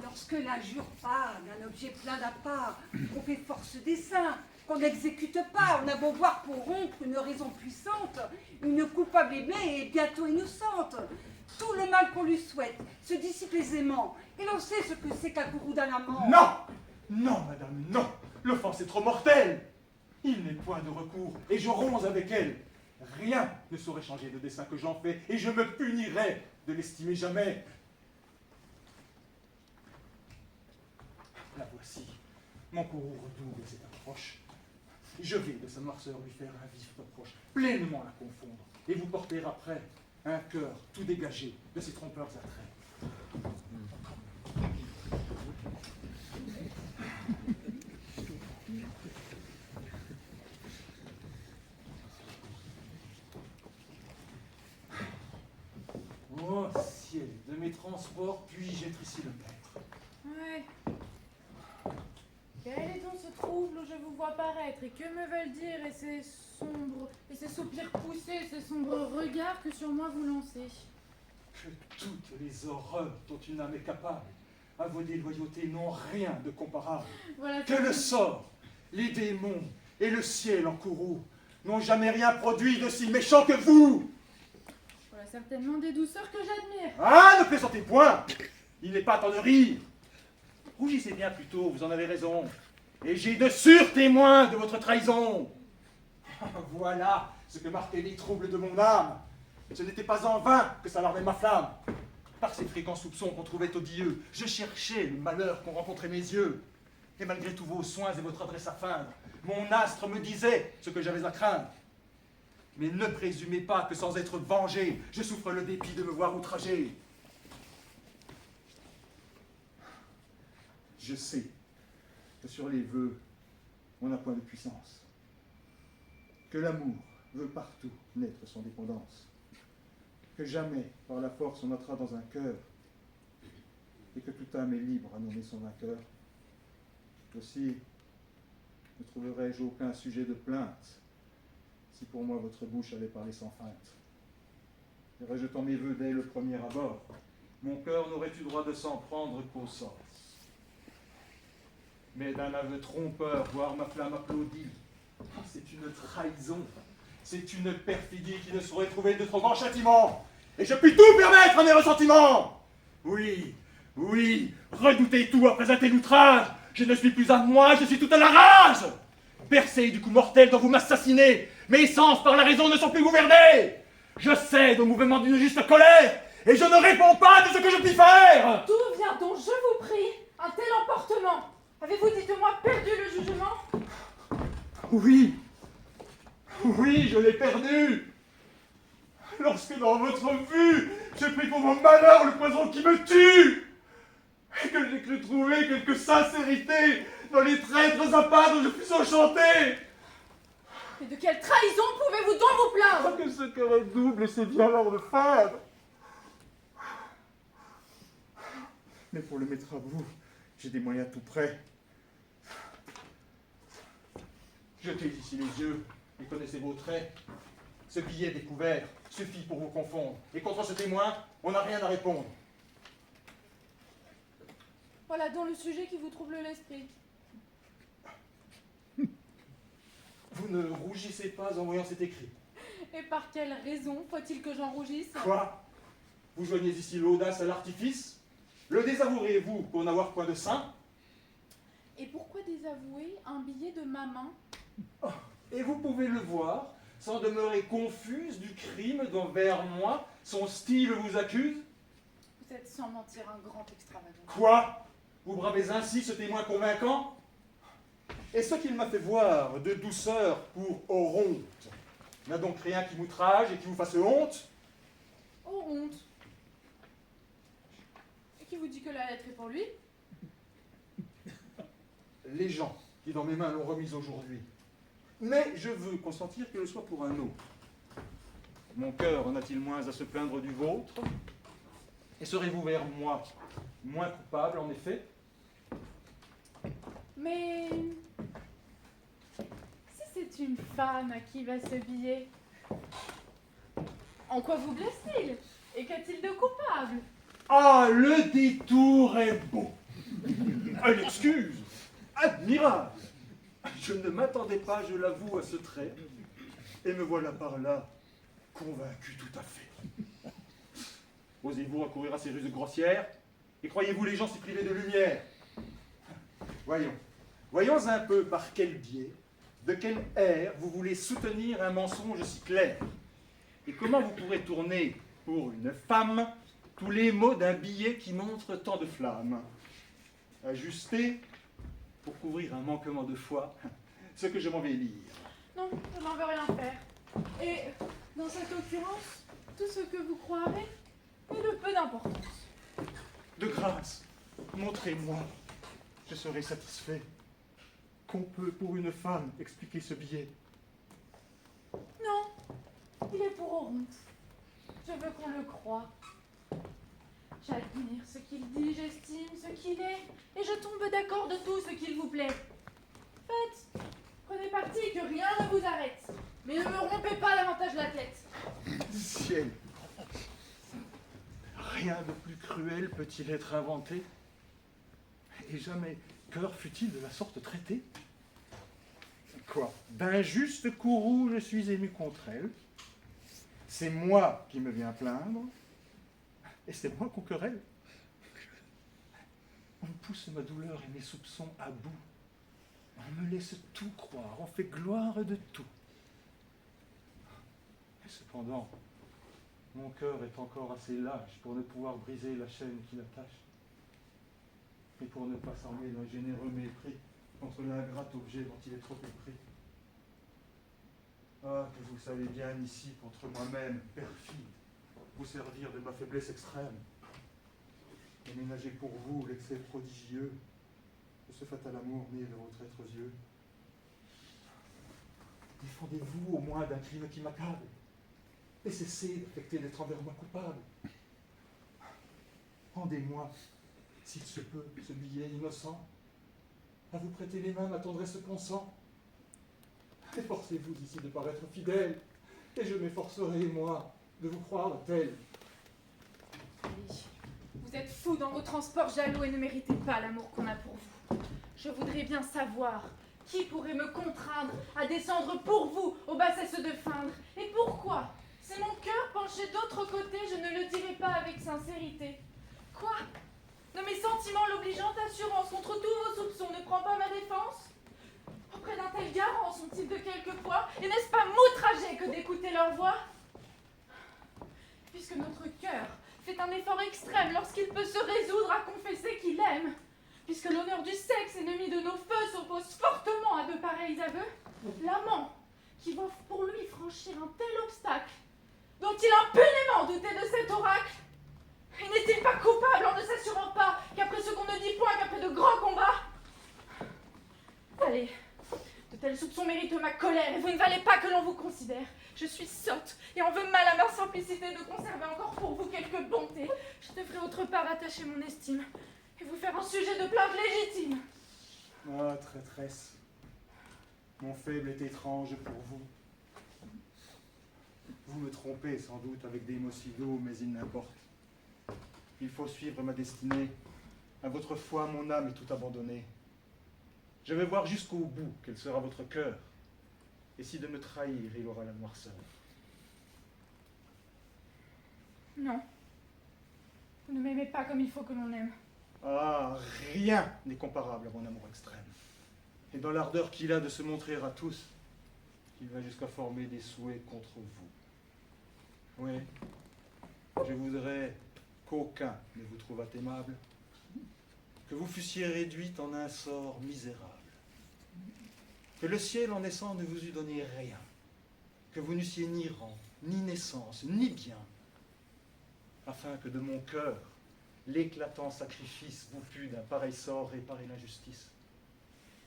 Lorsque l'injure part d'un objet plein d'appât, qu'on fait force dessein, qu'on n'exécute pas, on a beau voir pour rompre une raison puissante, une coupable aimée et bientôt innocente. Tout le mal qu'on lui souhaite se dissipe aisément, et l'on sait ce que c'est qu'un courroux d'un amant. Non! Non, madame, non! L'offense est trop mortelle! Il n'est point de recours, et je romps avec elle. Rien ne saurait changer le dessein que j'en fais, et je me punirai de l'estimer jamais. La voici. Mon courroux redouble cette approche. Je vais de sa noirceur lui faire un vif reproche, pleinement la confondre, et vous porter après un cœur tout dégagé de ses trompeurs attraits. Oh ciel, de mes transports, puis-je être ici le maître? Ouais. Quel est donc ce trouble où je vous vois paraître, et que me veulent dire et ces sombres, et ces soupirs poussés, ces sombres regards que sur moi vous lancez? Que toutes les horreurs dont une âme est capable, à vos déloyautés, n'ont rien de comparable. Voilà Que le sort, les démons et le ciel en courroux n'ont jamais rien produit de si méchant que vous. Voilà certainement des douceurs que j'admire. Ah, ne plaisantez point! Il n'est pas temps de rire. Rougissez bien plutôt, vous en avez raison. Et j'ai de sûrs témoins de votre trahison. Voilà ce que marquaient les troubles de mon âme. Ce n'était pas en vain que s'alarmait ma flamme. Par ces fréquents soupçons qu'on trouvait odieux, je cherchais le malheur qu'ont rencontré mes yeux. Et malgré tous vos soins et votre adresse à feindre, mon astre me disait ce que j'avais à craindre. Mais ne présumez pas que sans être vengé, je souffre le dépit de me voir outragé. Je sais que sur les vœux, on n'a point de puissance. Que l'amour veut partout naître son dépendance. Que jamais, par la force, on notera dans un cœur. Et que toute âme est libre à nommer son vainqueur. Aussi, ne trouverais-je aucun sujet de plainte si pour moi votre bouche allait parler sans feinte. Et rejetant mes vœux dès le premier abord, mon cœur n'aurait eu droit de s'en prendre qu'au sens. Mais d'un aveu trompeur, voir ma flamme applaudie, c'est une trahison, c'est une perfidie qui ne saurait trouver de trop grand châtiment. Et je puis tout permettre à mes ressentiments. Oui, oui, redoutez tout après un tel outrage. Je ne suis plus à moi, je suis tout à la rage. Percé du coup mortel dont vous m'assassinez, mes sens par la raison ne sont plus gouvernés. Je cède au mouvement d'une juste colère, et je ne réponds pas de ce que je puis faire. D'où vient donc, je vous prie, un tel emportement? Avez-vous, dites-moi, perdu le jugement? Oui, oui, je l'ai perdu. Lorsque dans votre vue, j'ai pris pour mon malheur le poison qui me tue, et que j'ai cru trouver quelque sincérité dans les traîtres appâts dont je suis enchanté. Et de quelle trahison pouvez-vous donc vous plaindre? Que ce cœur est double et c'est bien l'or de femme. Mais pour le mettre à bout, j'ai des moyens tout prêts. Jetez ici les yeux et connaissez vos traits. Ce billet découvert suffit pour vous confondre. Et contre ce témoin, on n'a rien à répondre. Voilà donc le sujet qui vous trouble l'esprit. Vous ne rougissez pas en voyant cet écrit. Et par quelle raison faut-il que j'en rougisse? Quoi? Vous joignez ici l'audace à l'artifice? Le désavouerez-vous pour n'avoir point de sein? Et pourquoi désavouer un billet de ma main? Et vous pouvez le voir, sans demeurer confuse du crime dont vers moi son style vous accuse? Vous êtes sans mentir un grand extravagant. Quoi? Vous bravez ainsi ce témoin convaincant? Et ce qu'il m'a fait voir de douceur pour Oronte n'a donc rien qui m'outrage et qui vous fasse honte? Oh, honte. Et qui vous dit que la lettre est pour lui? Les gens qui dans mes mains l'ont remise aujourd'hui. Mais je veux consentir qu'elle soit pour un autre. Mon cœur en a-t-il moins à se plaindre du vôtre? Et serez-vous vers moi moins coupable, en effet? Mais si c'est une femme à qui va ce billet, en quoi vous blesse-t-il? Et qu'a-t-il de coupable? Ah, le détour est beau! Une excuse admirable! Je ne m'attendais pas, je l'avoue, à ce trait, et me voilà par là, convaincu tout à fait. Osez-vous recourir à ces ruses grossières? Et croyez-vous les gens s'y priver de lumière? Voyons un peu par quel biais, de quel air vous voulez soutenir un mensonge si clair. Et comment vous pourrez tourner pour une femme tous les mots d'un billet qui montre tant de flammes. Ajusté pour couvrir un manquement de foi, ce que je m'en vais lire. Non, je n'en veux rien faire. Et dans cette occurrence, tout ce que vous croirez est de peu d'importance. De grâce, montrez-moi. Je serai satisfait. Qu'on peut, pour une femme, expliquer ce billet? Non, il est pour Oronte. Je veux qu'on le croie. J'admire ce qu'il dit, j'estime ce qu'il est, et je tombe d'accord de tout ce qu'il vous plaît. Faites, prenez parti, que rien ne vous arrête. Mais ne me rompez pas davantage la tête. Ciel! Rien de plus cruel peut-il être inventé? Et jamais cœur fut-il de la sorte traité? Quoi? D'injuste courroux je suis ému contre elle. C'est moi qui me viens plaindre, et c'est moi qu'on querelle. On pousse ma douleur et mes soupçons à bout. On me laisse tout croire, on fait gloire de tout. Et cependant, mon cœur est encore assez lâche pour ne pouvoir briser la chaîne qui l'attache, et pour ne pas s'armer d'un généreux mépris contre l'ingrat objet dont il est trop épris. Ah, que vous savez bien ici contre moi-même, perfide, vous servir de ma faiblesse extrême, et ménager pour vous l'excès prodigieux de ce fatal amour né de vos traîtres yeux. Défendez-vous au moins d'un crime qui m'accable, et cessez d'affecter d'être envers moi coupable. Rendez-moi, s'il se peut, ce billet innocent, à vous prêter les mains ma tendresse consent. Efforcez-vous ici de paraître fidèle, et je m'efforcerai, moi, de vous croire tel. Oui, vous êtes fou dans vos transports jaloux et ne méritez pas l'amour qu'on a pour vous. Je voudrais bien savoir qui pourrait me contraindre à descendre pour vous aux bassesses de feindre. Et pourquoi? C'est mon cœur penché d'autre côté, je ne le dirai pas avec sincérité. Quoi? De mes sentiments l'obligeante assurance contre tous vos soupçons ne prend pas ma défense? Auprès d'un tel garant sont-ils de quelque poids? Et n'est-ce pas m'outrager que d'écouter leur voix? Puisque notre cœur fait un effort extrême lorsqu'il peut se résoudre à confesser qu'il aime, puisque l'honneur du sexe, ennemi de nos feux, s'oppose fortement à de pareils aveux, l'amant qui va pour lui franchir un tel obstacle, dont il impunément doutait de cet oracle, et n'est-il pas coupable en ne s'assurant pas qu'après ce qu'on ne dit point qu'après de grands combats? Allez, de tels soupçons méritent ma colère, et vous ne valez pas que l'on vous considère. Je suis sotte, et en veux mal à ma simplicité de conserver encore pour vous quelque bonté. Je devrais autre part attacher mon estime, et vous faire un sujet de plainte légitime. Ah, traîtresse, mon faible est étrange pour vous. Vous me trompez sans doute avec des mots si doux, mais il n'importe. Il faut suivre ma destinée. À votre foi, mon âme est tout abandonnée. Je vais voir jusqu'au bout quel sera votre cœur, et si de me trahir, il aura la noirceur. Non, vous ne m'aimez pas comme il faut que l'on aime. Ah, rien n'est comparable à mon amour extrême. Et dans l'ardeur qu'il a de se montrer à tous, il va jusqu'à former des souhaits contre vous. Oui, je voudrais qu'aucun ne vous trouvât aimable, que vous fussiez réduite en un sort misérable, que le ciel en naissant ne vous eût donné rien, que vous n'eussiez ni rang, ni naissance, ni bien, afin que de mon cœur, l'éclatant sacrifice vous pût d'un pareil sort réparer l'injustice,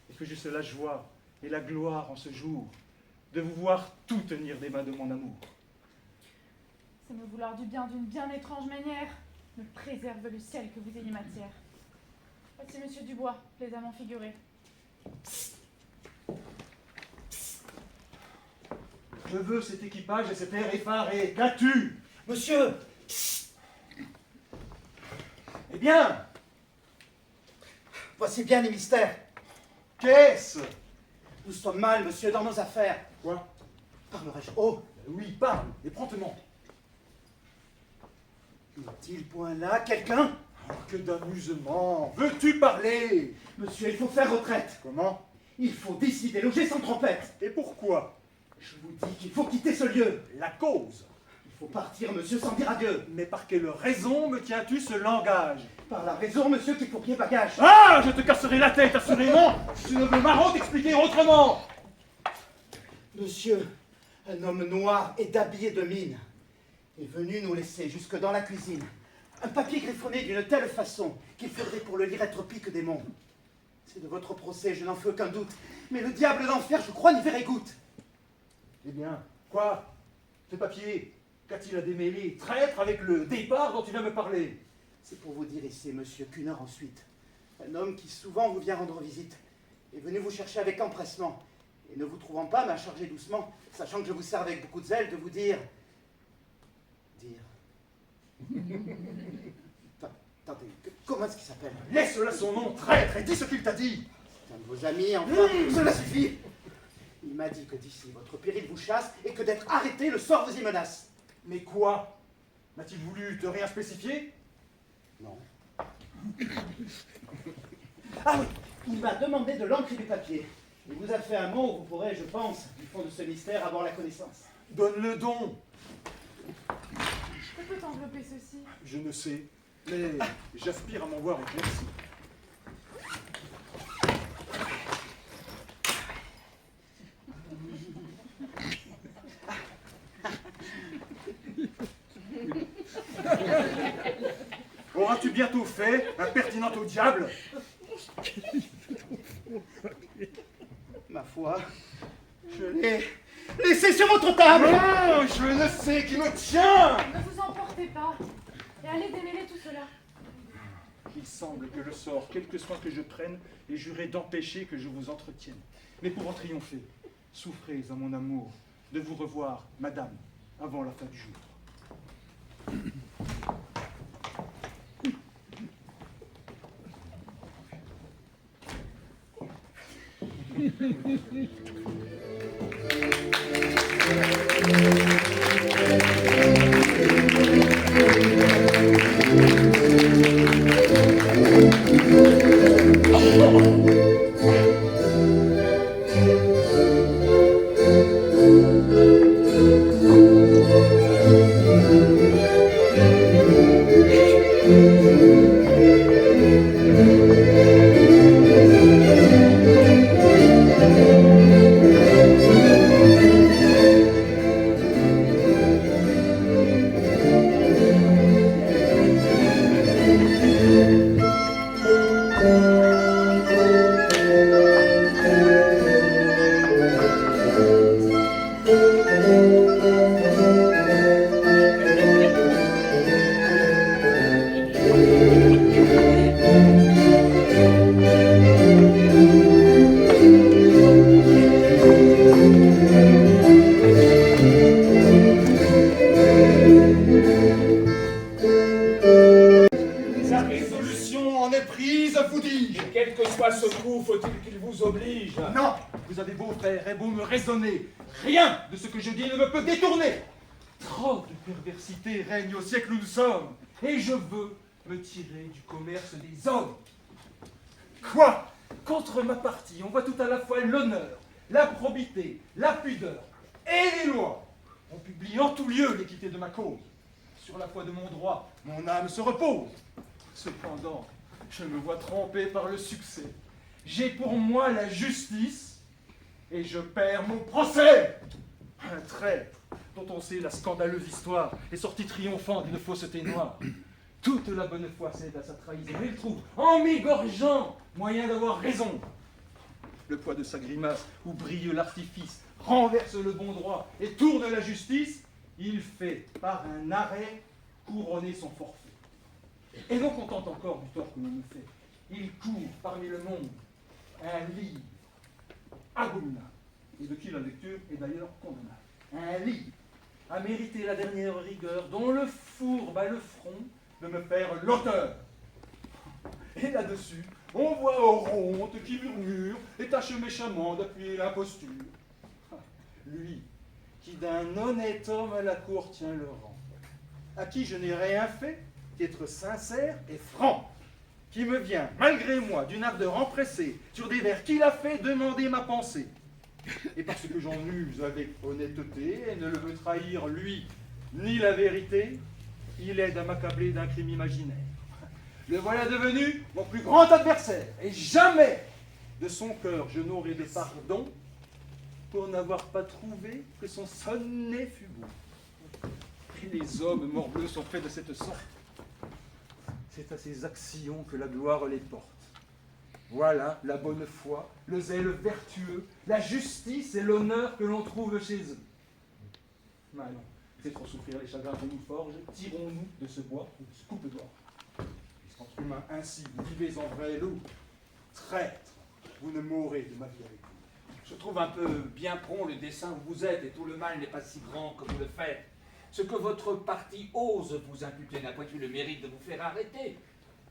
et que j'eusse la joie et la gloire en ce jour de vous voir tout tenir des mains de mon amour. C'est me vouloir du bien d'une bien étrange manière. Me préserve le ciel que vous ayez matière. Voici Monsieur Dubois, les amants figurés. Je veux cet équipage et cet air effaré. Qu'as-tu? Monsieur! Eh bien, Voici bien les mystères. qu'est-ce? Nous sommes mal, monsieur, dans nos affaires. Quoi? Parlerai-je haut? Oui, parle, et promptement. N'est-il point là quelqu'un? Oh, que d'amusement! Veux-tu parler? Monsieur, il faut faire retraite. Comment? Il faut d'ici déloger sans trompette. Et pourquoi? Je vous dis qu'il faut quitter ce lieu. La cause. Il faut partir, monsieur, sans dire adieu. Mais par quelle raison me tiens-tu ce langage? Par la raison, monsieur, qu'il faut pied bagage. Ah! Je te casserai la tête, assurément! Je ne veux marrant t'expliquer autrement! Monsieur, un homme noir et d'habillé de mine, est venu nous laisser jusque dans la cuisine un papier griffonné d'une telle façon qu'il faudrait pour le lire être pis que démon. C'est de votre procès, je n'en fais aucun doute, mais le diable d'enfer, je crois, n'y verrait goutte. Eh bien, quoi? Ce papier, qu'a-t-il à démêler, traître, avec le départ dont tu viens me parler? C'est pour vous dire ici, monsieur, qu'une heure ensuite, un homme qui souvent vous vient rendre visite est venu vous chercher avec empressement, et ne vous trouvant pas, m'a chargé doucement, sachant que je vous sers avec beaucoup de zèle, de vous dire... Attendez, comment est-ce qu'il s'appelle? Laisse-la son nom, traître, et dis ce qu'il t'a dit! Un de vos amis, enfin, cela suffit. Il m'a dit que d'ici, votre péril vous chasse, et que d'être arrêté, le sort vous y menace. Mais quoi? M'a-t-il voulu te rien spécifier? Non. Ah oui, il m'a demandé de l'encre et du papier. Il vous a fait un mot où vous pourrez, je pense, du fond de ce mystère, avoir la connaissance. Donne-le don! Que peut envelopper ceci? Je ne sais, mais j'aspire à m'en voir éclairci. N'auras-tu bientôt fait, impertinente au diable? Ma foi, je l'ai laissé sur votre table. Non, je ne sais qui me tient. Ne vous emportez pas et allez démêler tout cela. Il semble que le sort, quelque soin que je prenne, ait juré d'empêcher que je vous entretienne. Mais pour en triompher, souffrez à mon amour de vous revoir, madame, avant la fin du jour. Non, vous avez beau faire et beau me raisonner, rien de ce que je dis ne me peut détourner. Trop de perversité règne au siècle où nous sommes, et je veux me tirer du commerce des hommes. Quoi? Contre ma partie, on voit tout à la fois l'honneur, la probité, la pudeur et les lois. On publie en tout lieu l'équité de ma cause. Sur la foi de mon droit, mon âme se repose. Cependant, je me vois trompé par le succès. J'ai pour moi la justice et je perds mon procès. Un traître dont on sait la scandaleuse histoire est sorti triomphant d'une fausseté noire. Toute la bonne foi cède à sa trahison. Il trouve, en m'égorgeant, moyen d'avoir raison. Le poids de sa grimace, où brille l'artifice, renverse le bon droit et tourne la justice. Il fait, par un arrêt, couronner son forfait. Et non content encore du tort que l'on me fait, il court parmi le monde un livre abominable, et de qui la lecture est d'ailleurs condamnable. Un livre à mériter la dernière rigueur, dont le fourbe a le front de me faire l'auteur. Et là-dessus, on voit Oronte qui murmure et tâche méchamment d'appuyer l'imposture. Lui, qui d'un honnête homme à la cour tient le rang, à qui je n'ai rien fait qu'être sincère et franc, qui me vient, malgré moi, d'une ardeur empressée, sur des vers qu'il a fait demander ma pensée. Et parce que j'en use avec honnêteté et ne le veut trahir, lui, ni la vérité, il aide à m'accabler d'un crime imaginaire. Le voilà devenu mon plus grand adversaire, et jamais de son cœur je n'aurai de pardon pour n'avoir pas trouvé que son sonnet fut beau. Et les hommes morbleux sont faits de cette sorte. C'est à ces actions que la gloire les porte. Voilà la bonne foi, le zèle vertueux, la justice et l'honneur que l'on trouve chez eux. Mais non, c'est trop souffrir les chagrins qu'on nous forge. Tirons-nous de ce bois ou de ce coupe d'or. Entre humains ainsi, vous vivez en vrai loup. Traître, vous ne mourrez de ma vie avec vous. Je trouve un peu bien prompt le dessein où vous êtes, et tout le mal n'est pas si grand que vous le faites. Ce que votre parti ose vous imputer n'a pas eu le mérite de vous faire arrêter.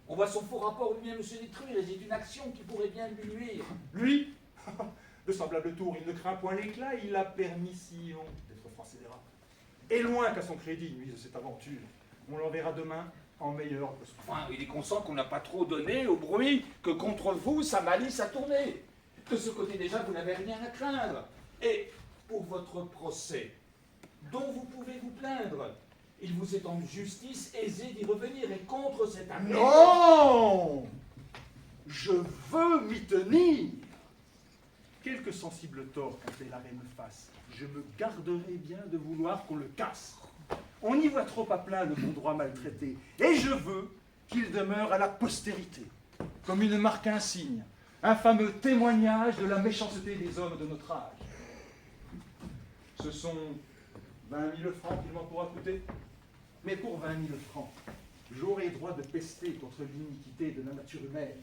On voit son faux rapport lui-même se détruire, et c'est une action qui pourrait bien lui nuire. Lui, de semblable tour, il ne craint point l'éclat, il a permission d'être français des rats. Et loin qu'à son crédit nuise cette aventure, on l'enverra demain en meilleur poste. Enfin, il est conscient qu'on n'a pas trop donné au bruit, que contre vous, sa malice a tourné. De ce côté déjà, vous n'avez rien à craindre. Et pour votre procès, dont vous pouvez vous plaindre, il vous est en justice aisé d'y revenir, et contre cet amour. Non! Je veux m'y tenir. Quelque sensible tort qu'un tel arrêt me fasse, je me garderai bien de vouloir qu'on le casse. On y voit trop à plein le bon droit maltraité, et je veux qu'il demeure à la postérité, comme une marque insigne, un fameux témoignage de la méchanceté des hommes de notre âge. Ce sont 20 000 francs qu'il m'en pourra coûter, mais pour 20 000 francs, j'aurai droit de pester contre l'iniquité de la nature humaine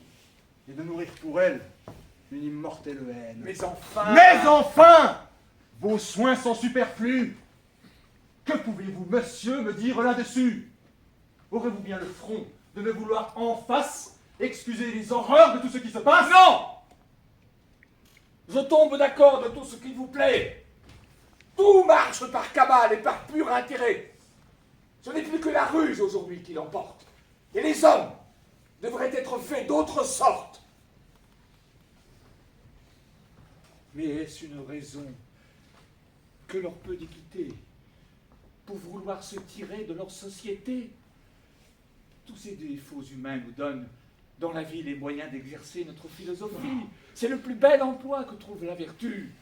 et de nourrir pour elle une immortelle haine. Mais enfin... Mais enfin, vos soins sont superflus. Que pouvez-vous, monsieur, me dire là-dessus? Aurez-vous bien le front de me vouloir en face excuser les horreurs de tout ce qui se passe? Non! Je tombe d'accord de tout ce qui vous plaît. Tout marche par cabale et par pur intérêt. Ce n'est plus que la ruse aujourd'hui qui l'emporte. Et les hommes devraient être faits d'autre sorte. Mais est-ce une raison que leur peu d'équité pour vouloir se tirer de leur société? Tous ces défauts humains nous donnent dans la vie les moyens d'exercer notre philosophie. C'est le plus bel emploi que trouve la vertu.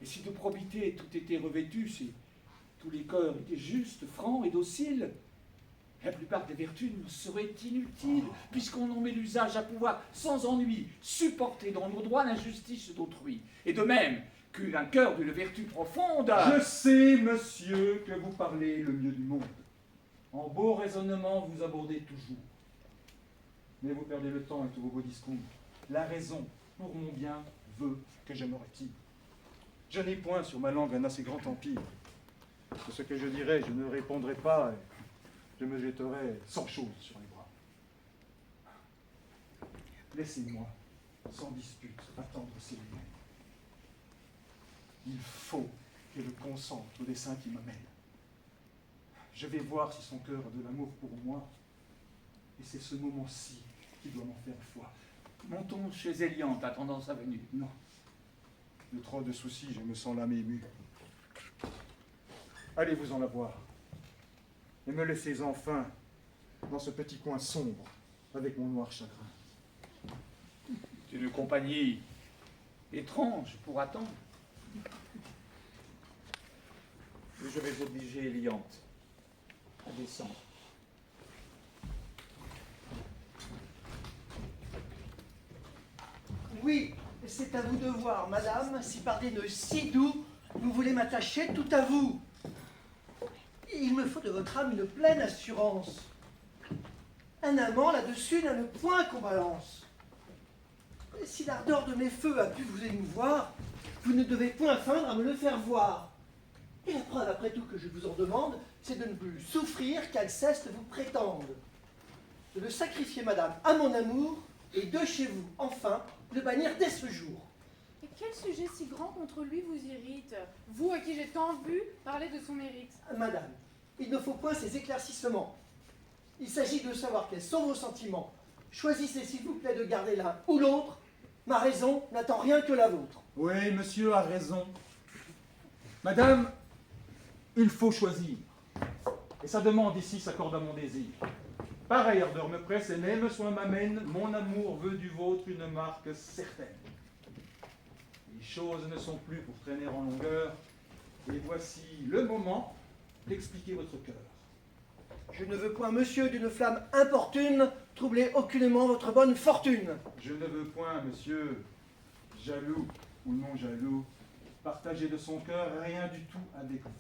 Et si de probité tout était revêtu, si tous les cœurs étaient justes, francs et dociles, la plupart des vertus nous seraient inutiles, puisqu'on en met l'usage à pouvoir, sans ennui, supporter dans nos droits l'injustice d'autrui. Et de même qu'un cœur d'une vertu profonde... Je sais, monsieur, que vous parlez le mieux du monde. En beau raisonnement, vous abordez toujours. Mais vous perdez le temps avec tous vos beaux discours. La raison, pour mon bien, veut que je me retire. Je n'ai point sur ma langue un assez grand empire. De ce que je dirais, je ne répondrai pas, et je me jetterai sans chose sur les bras. Laissez-moi, sans dispute, attendre ces lumières. Il faut que je consente au dessein qui m'amène. Je vais voir si son cœur a de l'amour pour moi, et c'est ce moment-ci qui doit m'en faire foi. Montons chez Eliante, attendant sa venue. Non. De trop de soucis, je me sens l'âme émue. Allez-vous-en la voir, et me laissez enfin dans ce petit coin sombre, avec mon noir chagrin. C'est une compagnie étrange pour attendre. Mais je vais obliger Eliante à descendre. Oui, c'est à vous de voir, madame, si par des nœuds si doux, vous voulez m'attacher tout à vous. Il me faut de votre âme une pleine assurance. Un amant là-dessus n'a le point qu'on balance. Si l'ardeur de mes feux a pu vous émouvoir, vous ne devez point feindre à me le faire voir. Et la preuve, après tout, que je vous en demande, c'est de ne plus souffrir qu'Alceste vous prétende. De le sacrifier, madame, à mon amour, et de chez vous, enfin, le bannir dès ce jour. Et quel sujet si grand contre lui vous irrite? Vous à qui j'ai tant vu parler de son mérite. Madame, il ne faut point ces éclaircissements. Il s'agit de savoir quels sont vos sentiments. Choisissez, s'il vous plaît, de garder l'un ou l'autre. Ma raison n'attend rien que la vôtre. Oui, monsieur a raison. Madame, il faut choisir. Et sa demande ici s'accorde à mon désir. Pareille ardeur me presse et même soin m'amène, mon amour veut du vôtre une marque certaine. Les choses ne sont plus pour traîner en longueur, et voici le moment d'expliquer votre cœur. Je ne veux point, monsieur, d'une flamme importune, troubler aucunement votre bonne fortune. Je ne veux point, monsieur, jaloux ou non jaloux, partager de son cœur rien du tout avec vous.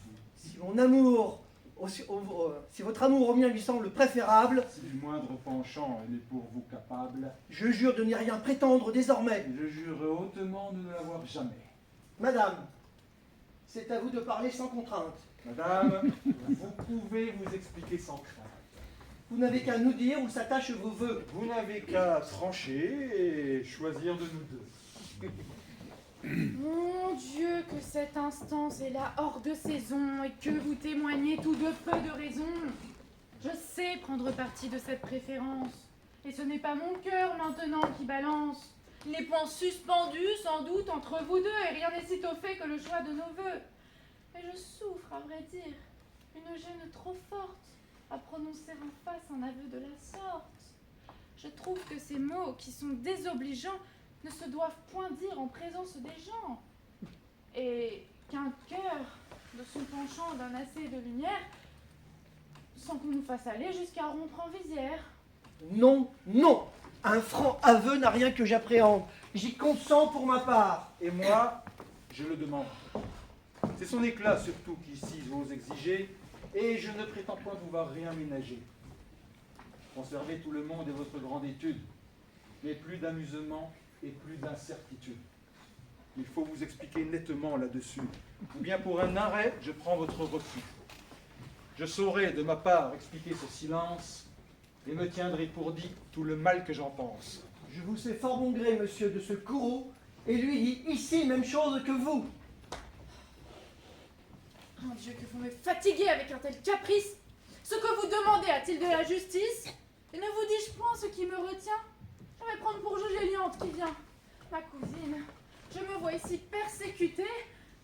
Si votre amour au mien lui semble préférable, Si du moindre penchant elle est pour vous capable, je jure de n'y rien prétendre désormais. je jure hautement de ne l'avoir jamais. Madame, c'est à vous de parler sans contrainte. Madame, vous pouvez vous expliquer sans crainte. Vous n'avez qu'à nous dire où s'attachent vos vœux. Vous n'avez qu'à trancher et choisir de nous deux. Mon Dieu, que cette instance est là hors de saison et que vous témoignez tout de peu de raison. Je sais prendre parti de cette préférence. Et ce n'est pas mon cœur maintenant qui balance. Il est point suspendu sans doute entre vous deux et rien n'est sitôt fait que le choix de nos vœux. Mais je souffre, à vrai dire, une gêne trop forte à prononcer en face un aveu de la sorte. Je trouve que ces mots, qui sont désobligeants, ne se doivent point dire en présence des gens. Et qu'un cœur, de son penchant d'un assez de lumière, sans qu'on nous fasse aller jusqu'à rompre en visière. Non, non. Un franc aveu n'a rien que j'appréhende. J'y consens pour ma part. Et moi, je le demande. C'est son éclat surtout qu'ici j'ose exiger, et je ne prétends point pouvoir rien ménager. Conservez tout le monde et votre grande étude, mais plus d'amusement et plus d'incertitude. Il faut vous expliquer nettement là-dessus, ou bien pour un arrêt, je prends votre refus. Je saurai de ma part expliquer ce silence, et me tiendrai pour dit tout le mal que j'en pense. Je vous sais fort bon gré, monsieur, de ce courroux, et lui dit ici même chose que vous. Mon Dieu, que vous me fatiguez avec un tel caprice. Ce que vous demandez a-t-il de la justice? Et ne vous dis-je point ce qui me retient? Je vais prendre pour juge Eliante qui vient. Ma cousine, je me vois ici persécutée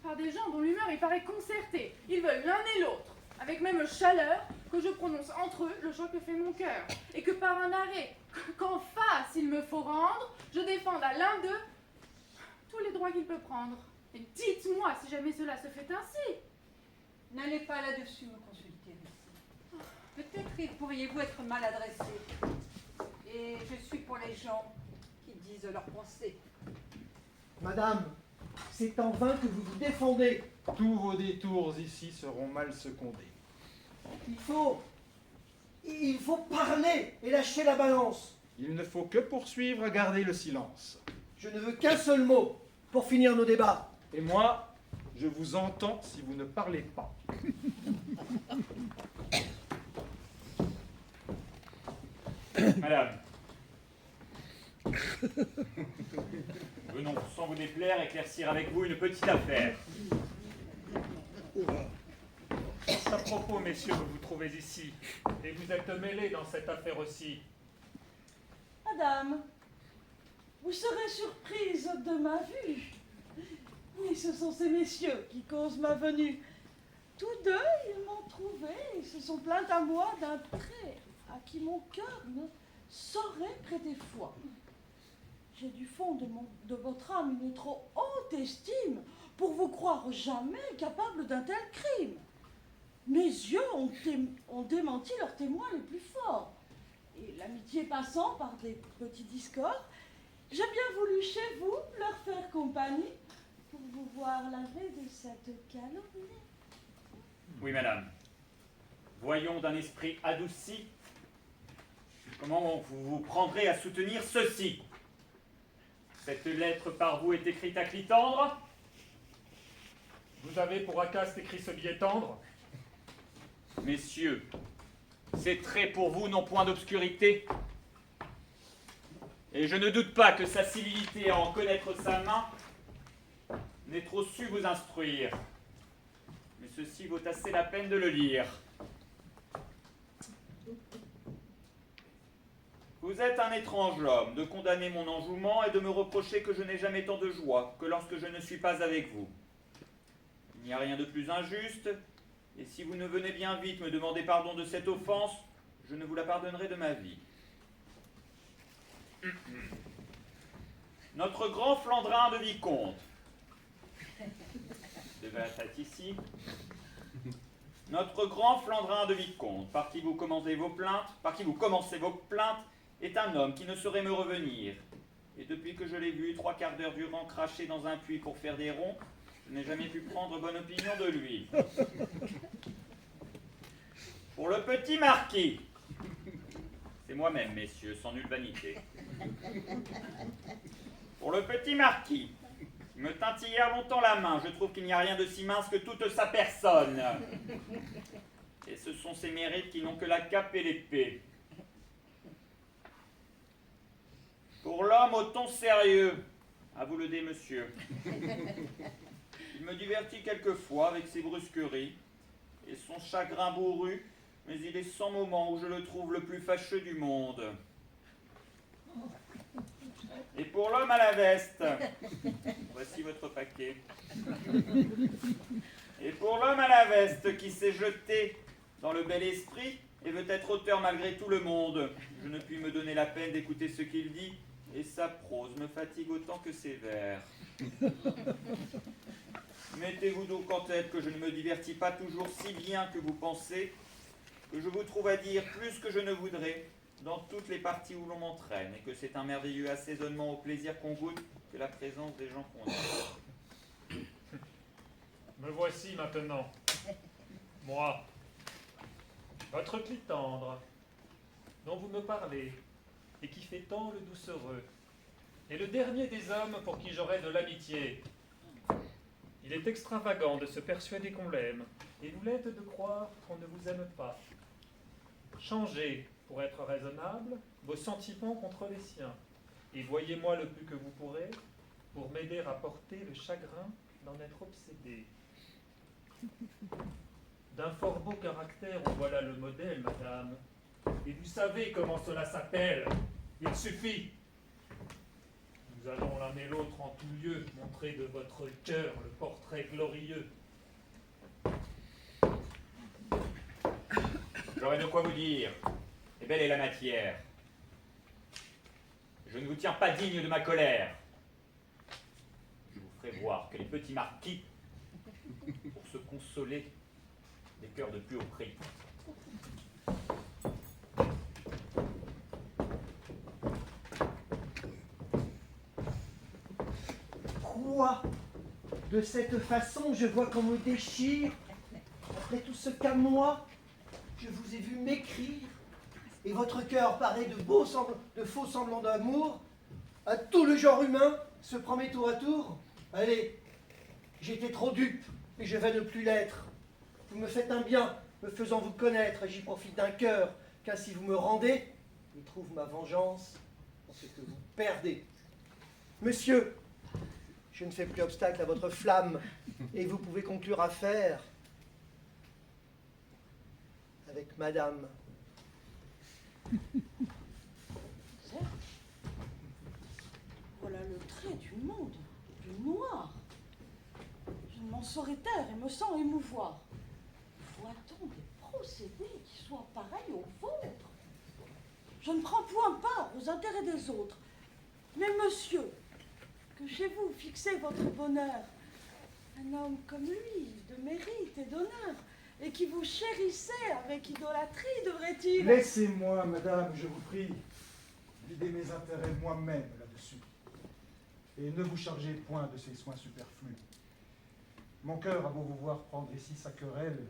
par des gens dont l'humeur il paraît concertée. Ils veulent l'un et l'autre, avec même chaleur, que je prononce entre eux le choix que fait mon cœur. Et que par un arrêt, qu'en face il me faut rendre, je défende à l'un d'eux tous les droits qu'il peut prendre. Et dites-moi si jamais cela se fait ainsi. N'allez pas là-dessus me consulter, Lucie. Peut-être pourriez-vous être mal adressé. Et je suis pour les gens qui disent leurs pensées. Madame, c'est en vain que vous vous défendez. Tous vos détours ici seront mal secondés. Il faut parler et lâcher la balance. Il ne faut que poursuivre, garder le silence. Je ne veux qu'un seul mot pour finir nos débats. Et moi, je vous entends si vous ne parlez pas. Madame. Venons, sans vous déplaire, éclaircir avec vous une petite affaire. À propos, messieurs, vous vous trouvez ici, et vous êtes mêlés dans cette affaire aussi. Madame, vous serez surprise de ma vue. Oui, ce sont ces messieurs qui causent ma venue. Tous deux, ils m'ont trouvé et se sont plaints à moi d'un trait à qui mon cœur ne saurait prêter foi. J'ai du fond de votre âme une trop haute estime pour vous croire jamais capable d'un tel crime. Mes yeux ont démenti leurs témoins les plus forts. Et l'amitié passant par des petits discords, j'ai bien voulu chez vous leur faire compagnie pour vous voir laver de cette calomnie. Oui, madame. Voyons d'un esprit adouci comment vous vous prendrez à soutenir ceci. Cette lettre par vous est écrite à Clitandre. Vous avez pour Acaste écrit ce billet tendre? Messieurs, ces traits pour vous n'ont point d'obscurité. Et je ne doute pas que sa civilité à en connaître sa main n'ait trop su vous instruire. Mais ceci vaut assez la peine de le lire. Vous êtes un étrange homme, de condamner mon enjouement et de me reprocher que je n'ai jamais tant de joie que lorsque je ne suis pas avec vous. Il n'y a rien de plus injuste, et si vous ne venez bien vite me demander pardon de cette offense, je ne vous la pardonnerai de ma vie. Notre grand Flandrin de vicomte devait être ici. Notre grand Flandrin de vicomte, par qui vous commencez vos plaintes, est un homme qui ne saurait me revenir. Et depuis que je l'ai vu 3/4 d'heure durant cracher dans un puits pour faire des ronds, je n'ai jamais pu prendre bonne opinion de lui. Pour le petit marquis, c'est moi-même, messieurs, sans nulle vanité. Pour le petit marquis, il me tint hier longtemps la main. Je trouve qu'il n'y a rien de si mince que toute sa personne. Et ce sont ses mérites qui n'ont que la cape et l'épée. Pour l'homme au ton sérieux, à vous le dire, monsieur. Il me divertit quelquefois avec ses brusqueries et son chagrin bourru, mais il est sans moment où je le trouve le plus fâcheux du monde. Et pour l'homme à la veste, voici votre paquet. Et pour l'homme à la veste qui s'est jeté dans le bel esprit et veut être auteur malgré tout le monde, je ne puis me donner la peine d'écouter ce qu'il dit, et sa prose me fatigue autant que ses vers. Mettez-vous donc en tête que je ne me divertis pas toujours si bien que vous pensez, que je vous trouve à dire plus que je ne voudrais, dans toutes les parties où l'on m'entraîne, et que c'est un merveilleux assaisonnement au plaisir qu'on goûte que la présence des gens qu'on aime. Me voici maintenant. Moi, votre clitandre, dont vous me parlez, et qui fait tant le doucereux, et le dernier des hommes pour qui j'aurai de l'amitié. Il est extravagant de se persuader qu'on l'aime, et vous l'êtes de croire qu'on ne vous aime pas. Changez, pour être raisonnable, vos sentiments contre les siens, et voyez-moi le plus que vous pourrez, pour m'aider à porter le chagrin d'en être obsédé. D'un fort beau caractère, en voilà le modèle, madame. Et vous savez comment cela s'appelle. Il suffit. Nous allons l'un et l'autre en tout lieu montrer de votre cœur le portrait glorieux. J'aurai de quoi vous dire, et belle est la matière. Je ne vous tiens pas digne de ma colère. Je vous ferai voir que les petits marquis, pour se consoler, des cœurs de plus haut prix. Quoi? De cette façon, je vois qu'on me déchire. Après tout ce qu'à moi, je vous ai vu m'écrire, et votre cœur paraît de faux semblants d'amour, à tout le genre humain se promet tour à tour. Allez, j'étais trop dupe, et je vais ne plus l'être. Vous me faites un bien, me faisant vous connaître, et j'y profite d'un cœur, qu'ainsi vous me rendez, et trouve ma vengeance dans ce que vous perdez. Monsieur, je ne fais plus obstacle à votre flamme, et vous pouvez conclure affaire avec madame. Certes, voilà le trait du monde, du noir. Je ne m'en saurais taire et me sens émouvoir. Voit-on des procédés qui soient pareils aux vôtres? Je ne prends point part aux intérêts des autres. Mais monsieur, que chez vous fixez votre bonheur, un homme comme lui, de mérite et d'honneur, et qui vous chérissait avec idolâtrie, devrait-il... Laissez-moi, madame, je vous prie, vider mes intérêts moi-même là-dessus. Et ne vous chargez point de ces soins superflus. Mon cœur a beau vous voir prendre ici sa querelle,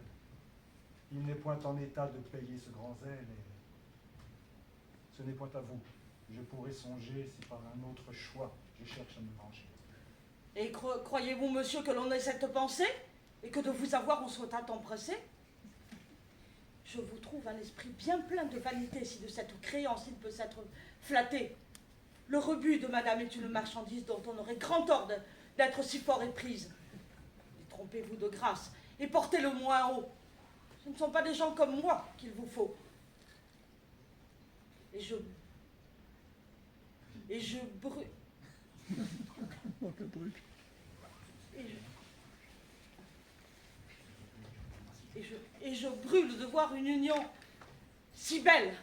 il n'est point en état de payer ce grand zèle, et ce n'est point à vous. Je pourrais songer si par un autre choix je cherche à me venger. Et croyez-vous, monsieur, que l'on ait cette pensée, et que de vous avoir on soit à temps pressé? Je vous trouve un esprit bien plein de vanité si de cette créance il peut s'être flatté. Le rebut de madame est une marchandise dont on aurait grand tort d'être si fort éprise. Détrompez-vous de grâce et portez-le moins haut. Ce ne sont pas des gens comme moi qu'il vous faut. Et je brûle. Et je brûle de voir une union si belle.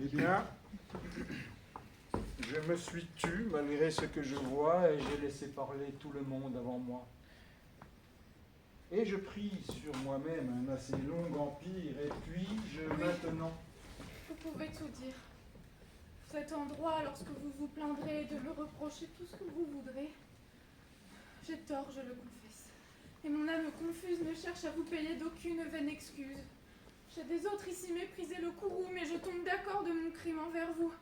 Eh bien, je me suis tu malgré ce que je vois et j'ai laissé parler tout le monde avant moi. Et je pris sur moi-même un assez long empire et puis-je maintenant... Vous pouvez tout dire. Vous êtes en droit, lorsque vous vous plaindrez, de me reprocher tout ce que vous voudrez. J'ai tort, je le confesse. Et mon âme confuse ne cherche à vous payer d'aucune vaine excuse. J'ai des autres ici méprisé le courroux, mais je tombe d'accord de mon crime envers vous.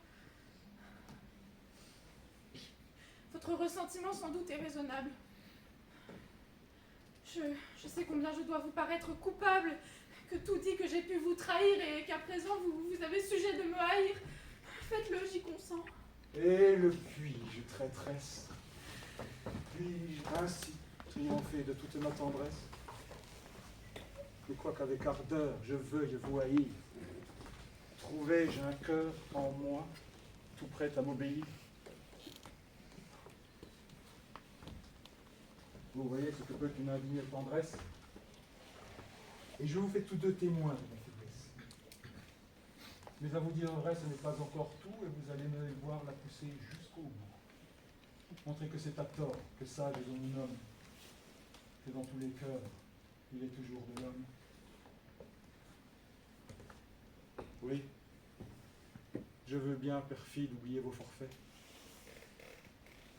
Votre ressentiment sans doute est raisonnable. Je sais combien je dois vous paraître coupable, que tout dit que j'ai pu vous trahir et qu'à présent vous avez sujet de me haïr. Faites-le, j'y consens. Et le puis-je, traîtresse? Puis-je ainsi triompher de toute ma tendresse? Et quoiqu'avec ardeur je veuille vous haïr, trouvai-je un cœur en moi tout prêt à m'obéir? Vous voyez ce que peut une indigne tendresse? Et je vous fais tous deux témoins de ma faiblesse. Mais à vous dire vrai, ce n'est pas encore tout, et vous allez me voir la pousser jusqu'au bout. Montrer que c'est à tort que sage on nous nomme, que dans tous les cœurs, il est toujours de l'homme. Oui. Je veux bien, perfide, oublier vos forfaits.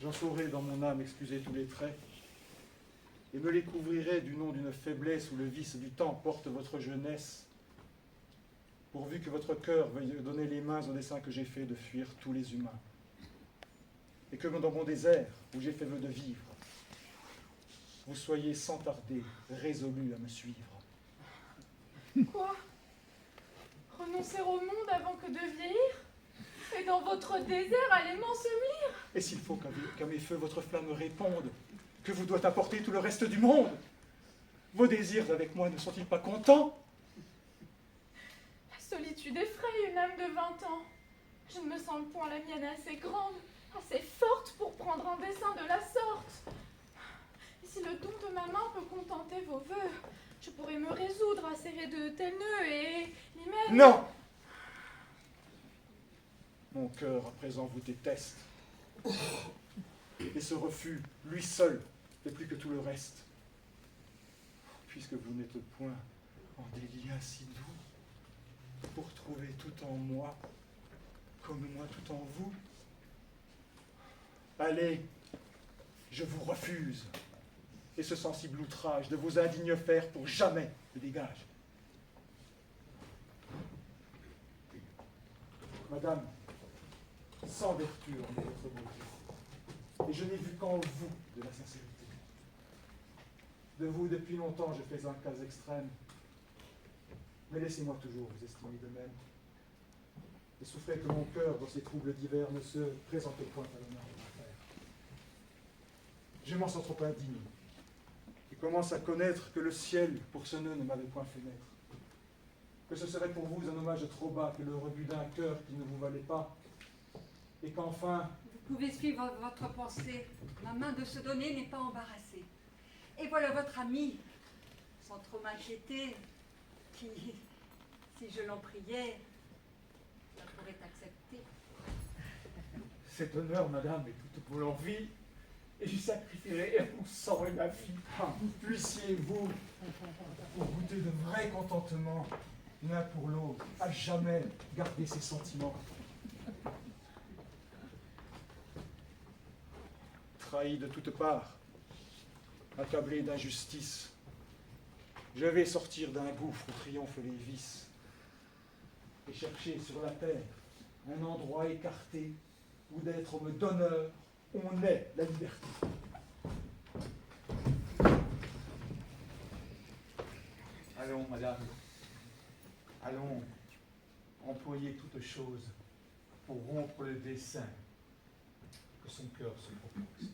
J'en saurai dans mon âme excuser tous les traits, et me les couvrirai du nom d'une faiblesse où le vice du temps porte votre jeunesse, pourvu que votre cœur veuille donner les mains au dessein que j'ai fait de fuir tous les humains, et que dans mon désert, où j'ai fait vœu de vivre, vous soyez sans tarder résolus à me suivre. Quoi? Renoncer au monde avant que de vieillir? Et dans votre désert, aller m'ensevelir? Et s'il faut qu'à mes feux votre flamme réponde, que vous doit apporter tout le reste du monde, vos désirs avec moi ne sont-ils pas contents? La solitude effraie une âme de 20 ans. Je ne me sens point la mienne assez grande, assez forte pour prendre un dessein de la sorte. Et si le don de ma main peut contenter vos vœux, je pourrais me résoudre à serrer de tels nœuds et l'hymen... Non! Mon cœur à présent vous déteste. Et ce refus, lui seul, fait plus que tout le reste. Puisque vous n'êtes point en des liens si doux, pour trouver tout en moi, comme moi tout en vous. Allez, je vous refuse. Et ce sensible outrage de vos indignes fers pour jamais me dégage. Madame, sans vertu en est votre beauté, et je n'ai vu qu'en vous de la sincérité. De vous, depuis longtemps, je fais un cas extrême, mais laissez-moi toujours vous estimer de même, et souffrez que mon cœur, dans ces troubles divers, ne se présente point à l'honneur de ma frère. Je m'en sens trop indigne, et commence à connaître que le ciel, pour ce nœud, ne m'avait point fait naître, que ce serait pour vous un hommage trop bas que le rebut d'un cœur qui ne vous valait pas, et qu'enfin... Vous pouvez suivre votre pensée. Ma main de se donner n'est pas embarrassée. Et voilà votre ami, sans trop m'inquiéter, qui, si je l'en priais, la pourrait accepter. Cet honneur, madame, est toute pour l'envie, et j'y sacrifierai mon sang et ma vie. Puissiez-vous, pour goûter de vrai contentement, l'un pour l'autre, à jamais garder ses sentiments. Trahi de toutes parts, accablé d'injustice, je vais sortir d'un gouffre où triomphent les vices et chercher sur la terre un endroit écarté où d'être homme d'honneur, on est la liberté. Allons, madame, allons employer toute chose pour rompre le dessein que son cœur se propose.